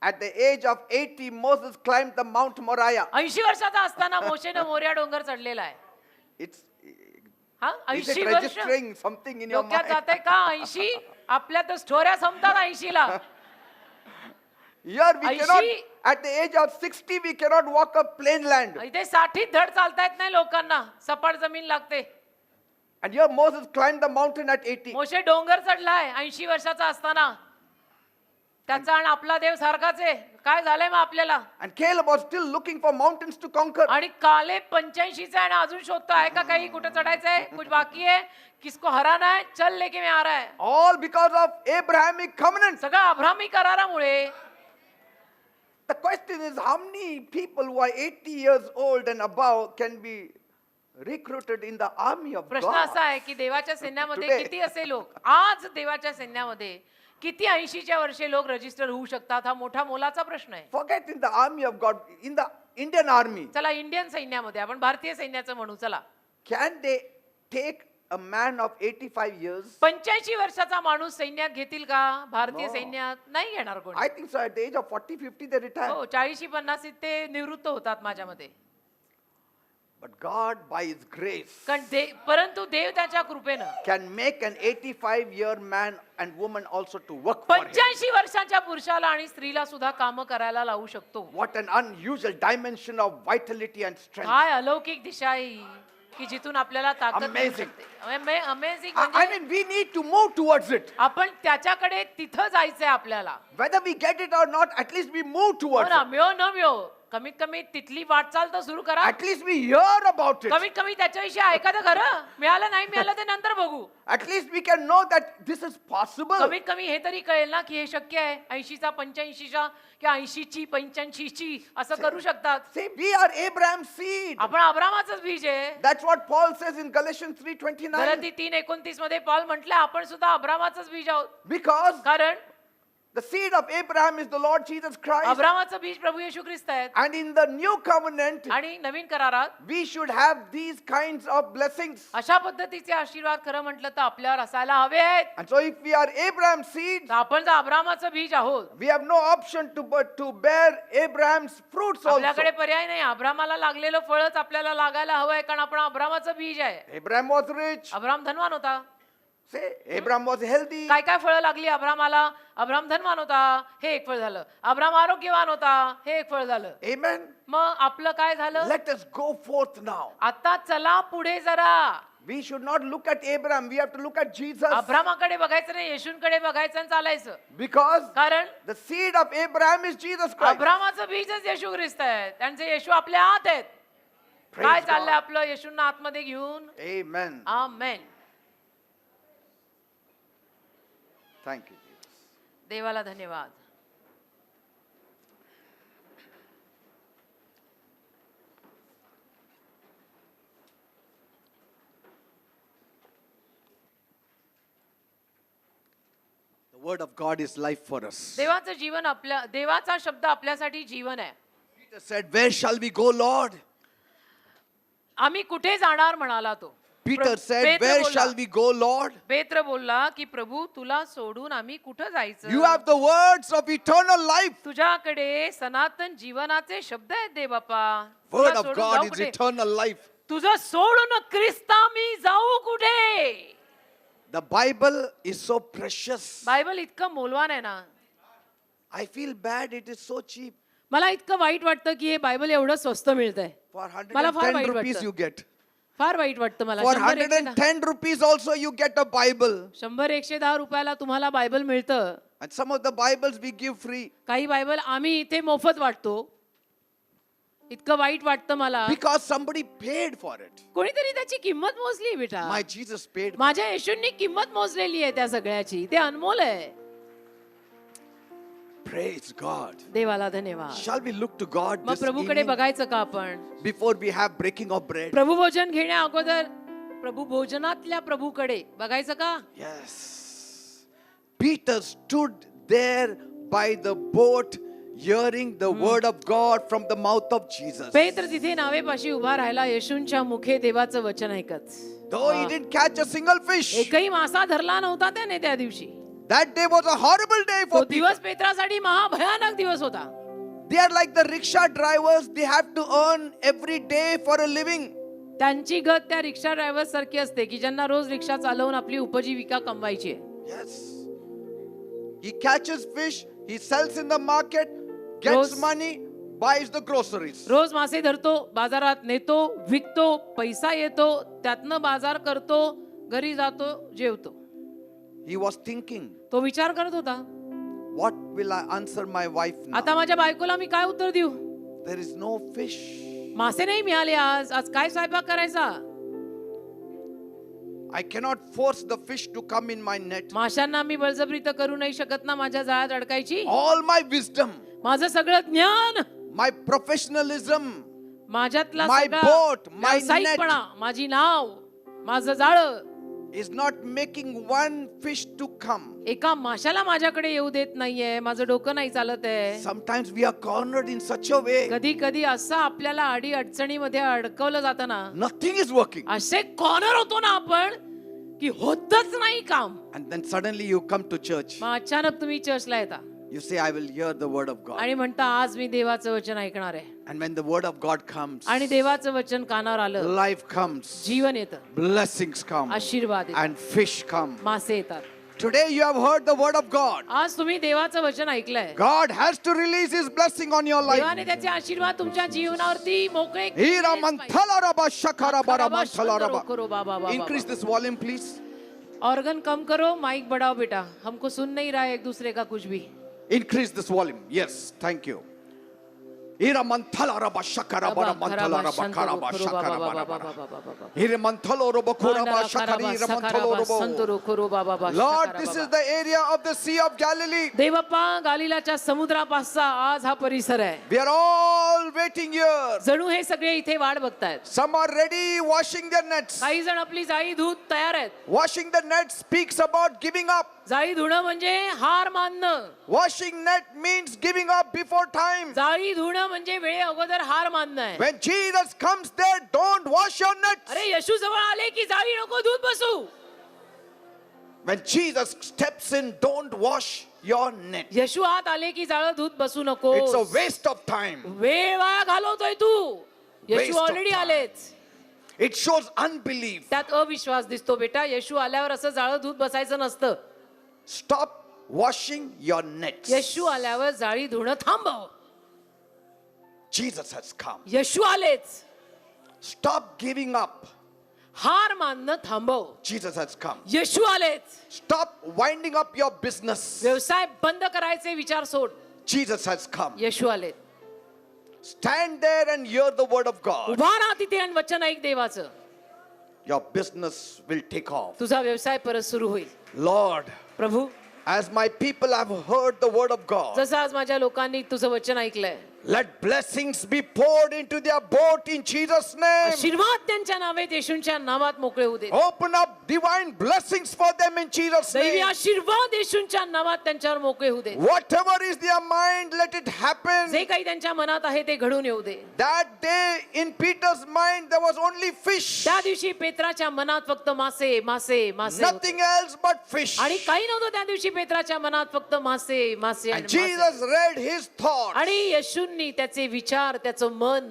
at the age of 80, Moses climbed the Mount Moriah. 80 वर्षाचा असताना मोशेनं मोर्या डोंगर चढलेला आहे. It's हा is it 80 वर्ष registering something in your डोक्यात mind? जाते का 80? आपल्या तर स्टोऱ्या संपतात 80 ला. Here we 80 cannot, at the age of 60, we cannot walk up plain land. इथे 60 धड चालता येत नाही लोकांना, सपाट जमीन लागते. And here Moses climbed the mountain at 80. मोशे डोंगर चढलाय 80 वर्षाचा असताना. त्याचा आणि आपला देव सारखाच आहे. काय झालंय मग आपल्याला? And Caleb was still looking for mountains to conquer. आणि काले 85 चा आणि अजून शोधतो आहे का काही कुठे चढायचंय, कुछ बाकी है, किसको हराना है, चल लेके मैं आ रहा है. All because of Abrahamic covenant. सगळं अब्राहमी करारामुळे. The question is, how many people who are 80 years old and above can be recruited in the army of प्रश्न God? असा आहे की देवाच्या सैन्यामध्ये Today. किती असे लोक, आज देवाच्या सैन्यामध्ये किती 80च्या वर्षे लोक रजिस्टर होऊ शकतात, हा मोठा मोलाचा प्रश्न आहे. Forget in the army of God, in the Indian army, चला इंडियन सैन्यामध्ये आपण भारतीय सैन्याचं म्हणू. चला can they take a man of 85 years? 85 वर्षाचा माणूस सैन्यात घेतील का? भारतीय No. सैन्यात नाही घेणार कोणी. I think so. At the age of 40, 50, they retire. हो 40-50 ते निवृत्त होतात माझ्या मते. But God, by His grace, परंतु देव त्याच्या कृपेनं can make an 85-year man and woman also to work for Him. 85 वर्षाच्या पुरुषाला आणि स्त्रीला सुद्धा काम करायला लावू शकतो. What an unusual dimension of vitality and strength. काय अलौकिक दिशा आहे ही, की जिथून आपल्याला ताकद मिळू Amazing. शकते. Amazing. I mean, we need to move towards it. आपण त्याच्याकडे तिथं जायचंय आपल्याला. Whether we get it or not, at least we move हो towards ना, it. मिळो न मिळो, कमीत कमी तिथली वाटचाल तर सुरू करा. At least we hear about it. कमीत कमी त्याच्याविषयी ऐका तर खरं. मिळालं नाही मिळालं ते नंतर बघू. At least we can know that this is possible. कमीत कमी हे तरी कळेल ना की हे शक्य आहे. 80चा 85चा किंवा 80ची 85ची असं करू शकतात. See, we are Abraham's seed. आपण अब्रामाचंच बीज आहे. That's what Paul says in Galatians 3:29. Galati 3:29 मध्ये पॉल म्हटलं आपण सुद्धा अब्रामाचंच बीज आहोत. Because कारण the seed of Abraham is the Lord Jesus Christ. अब्रामाचं बीज प्रभू येशू ख्रिस्त आहेत. And in the new covenant, आणि नवीन करारात we should have these kinds of blessings. अशा पद्धतीचे आशीर्वाद खरं म्हटलं तर आपल्यावर असायला हवे आहेत. And so if we are Abraham's seed, तर आपण जर अब्रामाचं बीज आहोत, we have no option to bear Abraham's fruits also. आपल्याकडे पर्याय नाही. अब्रामाला लागलेलं फळच आपल्याला लागायला हवंय, कारण आपण अब्रामाचं बीज आहे. Abraham was rich. अब्राम धनवान होता. Say, Abraham was healthy. काय काय फळं लागली अब्रामाला? अब्राम धनवान होता, हे एक फळ झालं. अब्राम आरोग्यवान होता, हे एक फळ झालं. Amen. मग आपलं काय झालं? Let us go forth now. आता चला पुढे जरा. We should not look at Abraham. We have to look at Jesus. अब्रामाकडे बघायचं नाही, येशूंकडे बघायचं आणि चालायचं. Because कारण the seed of Abraham is Jesus Christ. अब्रामाचं बीजच येशू ख्रिस्त आहे. त्यांचे येशू आपल्या आत आहेत. Praise काय God. चाललंय आपलं येशूंना आतमध्ये घेऊन? Amen. Amen. Thank you, Jesus. देवाला धन्यवाद. The word of God is life for us. देवाचं जीवन आपल्या, देवाचा शब्द आपल्यासाठी जीवन आहे. Peter said, "Where shall we go, Lord?" आम्ही कुठे जाणार म्हणाला तो. Peter said, पेत्र "Where बोलला. shall we go, Lord?" पेत्र बोलला की प्रभू तुला सोडून आम्ही कुठं जायचं? You have the words of eternal life. तुझ्याकडे सनातन जीवनाचे शब्द आहेत दे बापा. Word तुला of सोडून God जाऊ is कुठे? eternal life. तुझं सोडून ख्रिस्ता मी जाऊ कुठे? The Bible is so precious. Bible इतकं मोलवान आहे ना. I feel bad. It is so cheap. मला इतकं वाईट वाटतं की हे बायबल एवढं स्वस्त मिळतंय. For मला फार 110 वाईट rupees वाटतं. you get. फार वाईट वाटतं मला. For 100 110 110 rupees also you get a Bible. 110 रुपयाला तुम्हाला बायबल मिळतं. And some of the Bibles we give free. काही बायबल आम्ही इथे मोफत वाटतो. इतकं वाईट वाटतं मला. Because somebody paid for it. कोणीतरी त्याची किंमत मोजली बेटा. My Jesus paid. माझ्या येशूंनी किंमत मोजलेली आहे त्या सगळ्याची. ते अनमोल आहे. Praise God. देवाला धन्यवाद. Shall we look to God मग this प्रभूकडे evening बघायचं का आपण? before we have breaking of bread? प्रभू भोजन घेण्या अगोदर प्रभू भोजनातल्या प्रभूकडे बघायचं का? Yes. Peter stood there by the boat hearing the word of God from the mouth of Jesus. पेत्र तिथे नावेपाशी उभा राहिला येशूंच्या मुखे देवाचं वचन ऐकत. Though he didn't catch a single fish. एकही मासा धरला नव्हता त्याने त्या दिवशी. That day was a horrible day तो for Peter. दिवस पेत्रासाठी महाभयानक दिवस होता. They are like the rickshaw drivers. They have to earn every day for a living. त्यांची गत त्या रिक्षा ड्रायव्हर सारखी असते की ज्यांना रोज रिक्षा चालवून आपली उपजीविका कमवायची आहे. Yes. He catches fish. He sells in the market. Gets Rose- money. Buys the groceries. रोज मासे धरतो, बाजारात नेतो, विकतो, पैसा येतो, त्यातनं बाजार करतो, घरी जातो, जेवतो. He was thinking, तो विचार करत होता, what will I answer my wife now? आता माझ्या बायकोला मी काय उत्तर देऊ? There is no fish. मासे नाही मिळाले आज. आज काय स्वयंपाक करायचा? I cannot force the fish to come in my net. माशांना मी बळजबरी तर करू नाही शकत ना माझ्या जाळ्यात अडकायची. All my wisdom, माझं सगळं ज्ञान, my professionalism, माझ्यातला My सगळा boat, my व्यावसायिकपणा, माझी नाव, माझं जाळं is not making one fish to come. एका माशाला माझ्याकडे येऊ देत नाहीये. माझं डोकं नाही चालत आहे. Sometimes we are cornered in such a way. कधी कधी असं आपल्याला अडी अडचणीमध्ये अडकवलं जातं ना, Nothing is working. असे कॉर्नर होतो ना आपण की होतच नाही काम. And then suddenly you come to church. मग अचानक तुम्ही चर्चला येता You say, I will hear the word of God. आणि म्हणता आज मी देवाचं वचन ऐकणार आहे. And when the word of God comes, आणि देवाचं वचन कानावर आलं, life comes, जीवन येतं, blessings come, आशीर्वाद येतो, and fish come. मासे येतात. Today you have heard the word of God. आज तुम्ही देवाचं वचन ऐकलंय. God has to release his blessing on your life. देवाने त्याचे आशीर्वाद तुमच्या जीवनावरती मोकळे Hira manthala raba shakara bara manthala raba. करो बाबा बाबा. Increase this volume, please. Organ कम करो, माइक बढ़ाओ बेटा, हमको सुन नहीं रहा है एक दूसरे का कुछ भी. Increase this volume. Yes, thank you. Hira manthala raba shakara bara manthala raba karaba shakara bara bara. Hira manthala roba kuraba shakari hira manthala roba. Lord, this is the area of the Sea of Galilee. देवप्पा गालिलाच्या समुद्रापासचा आज हा परिसर आहे. We are all waiting here. जणू हे सगळे इथे वाट बघतायत. Some are ready washing their nets. काही जण आपली जाळी धुत तयार आहेत. Washing the net speaks about giving up. जाळी धुणं म्हणजे हार मानणं. Washing net means giving up before time. जाळी धुणं म्हणजे वेळे अगोदर हार मानणं आहे. When Jesus comes there, don't wash your nets. अरे येशू जवळ आले की जाळी नको धुत बसू. When Jesus steps in, don't wash your net. येशू आत आले की जाळं धुत बसू नको. It's a waste of time. वेळ वाया घालवतोय तू. Waste Yeshu of already time. आलेच. It shows unbelief. त्यात अविश्वास दिसतो बेटा. येशू आल्यावर असं जाळं धुत बसायचं नसतं. Stop washing your nets. येशू आल्यावर जाळी धुणं थांबव. Jesus has come. येशू आलेच. Stop giving up. हार मानणं थांबव. Jesus has come. येशू आलेच. Stop winding up your business. व्यवसाय बंद करायचे विचार सोड. Jesus has come. येशू आले. Stand there and hear the word of God. उभा राहा तिथे आणि वचन ऐक देवाचं. Your business will take off. तुझा व्यवसाय परत सुरू होईल. Lord, Prabhu, as my people have heard the word of God, जसं आज माझ्या लोकांनी तुझं वचन ऐकलंय, let blessings be poured into their boat in Jesus' name. आशीर्वाद त्यांच्या नावात येशूंच्या नावात मोकळे होऊ दे. Open up divine blessings for them in Jesus' दैवी name. आशीर्वाद येशूंच्या नावात त्यांच्यावर मोकळे होऊ दे. Whatever is their mind, let it happen. जे काही त्यांच्या मनात आहे ते घडून येऊ दे. That day in Peter's mind there was only fish. त्या दिवशी पेत्राच्या मनात फक्त मासे मासे मासे होते. Nothing else but fish. आणि काही नव्हतं त्या दिवशी पेत्राच्या मनात फक्त मासे मासे And आणि मासे. Jesus read his thoughts. आणि येशूंनी त्याचे विचार त्याचं मन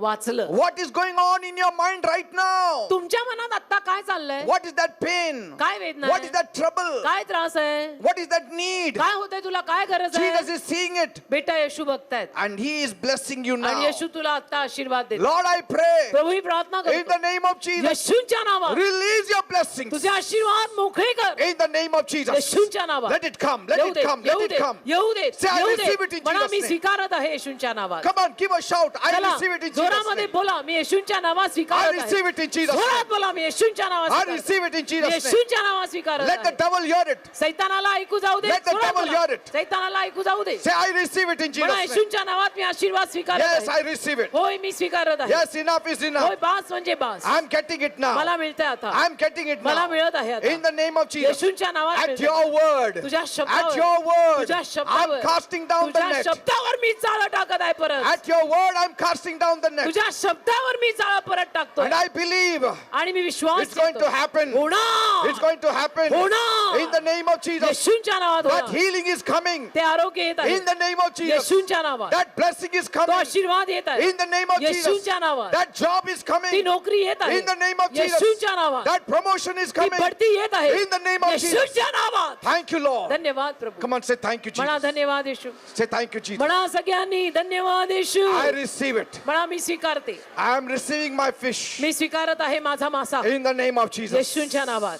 वाचलं. What is going on in your mind right now? तुमच्या मनात आता काय चाललंय? What is that pain? काय वेदना What is आहे? that trouble? काय त्रास आहे? What is that need? काय होतंय तुला? काय गरज Jesus आहे? is seeing it बेटा येशू बघतायत and he is blessing you आणि now. येशू तुला आता आशीर्वाद देतो. Lord, I pray प्रभू ही प्रार्थना in the करतो name of Jesus, येशूच्या नावात release your blessings तुझे आशीर्वाद मोकळे कर. in the name of Jesus. येशूच्या नावात Let it come, let येऊ it दे, come, let येऊ it दे, come. येऊ दे, Say, I येऊ receive it दे. in म्हणा Jesus' मी name. स्वीकारत आहे येशूच्या नावात. Come on, give a shout. I चला, receive it in Jesus' जोरामध्ये name. बोला मी येशूच्या नावात I स्वीकारत receive आहे. it in Jesus' जोरात name. बोला मी येशूच्या नावात I स्वीकारत receive it in आहे. Jesus' name. येशूच्या नावात स्वीकारत Let the आहे. devil hear it. सैतानाला ऐकू जाऊ दे. Let the जोरात devil बोला. hear it. सैतानाला ऐकू जाऊ दे. Say, I receive it in म्हणा Jesus' name. येशूच्या नावात मी आशीर्वाद स्वीकारत Yes, आहे. I receive it. होय मी स्वीकारत आहे. Yes, enough is होय enough. बास म्हणजे बास. I'm getting it now. मला मिळतंय आता. I'm getting it मला now. मिळत आहे आता. In the name of Jesus. येशूच्या नावात At मिळतंय. your word. तुझ्या At शब्दावर your word. तुझ्या I'm शब्दावर casting down the तुझ्या net. शब्दावर मी जाळं टाकत आहे परत. At your word, I'm casting down the net. तुझ्या शब्दावर मी जाळं परत टाकतो And I believe आणि मी विश्वास it's going to करतो. happen. होणार. It's going to happen. होणार. In the name of Jesus. येशूच्या नावात That होणार. healing is coming. ते आरोग्य येत आहे In the name of Jesus. येशूच्या नावात. That blessing is तो coming. आशीर्वाद येत आहे In the name of Jesus. येशूच्या नावात. That job is ती coming. नोकरी येत आहे In the name of Jesus. येशूच्या नावात. That promotion is ती coming. बढती येत आहे In the name of Jesus. येशूच्या नावात. Thank you, Lord. धन्यवाद प्रभू. Come on, say thank you, म्हणा Jesus. धन्यवाद येशू. Say thank you, Jesus. म्हणा सगळ्यांनी धन्यवाद येशू. I receive it. म्हणा मी स्वीकारते. I am receiving my fish. मी स्वीकारत आहे माझा मासा In the name of Jesus. येशूच्या नावात.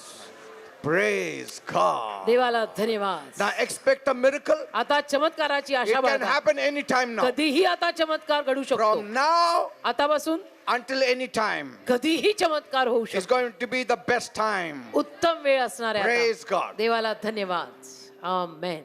Praise God. देवाला धन्यवाद. Now expect a miracle. आता चमत्काराची It आशा can बाळगा. happen anytime now. कधीही आता चमत्कार घडू शकतो. From now आतापासून until any time. कधीही चमत्कार होऊ It's शकतो. going to be the best time. उत्तम वेळ असणार आहे Praise आता. God. देवाला धन्यवाद. आमेन.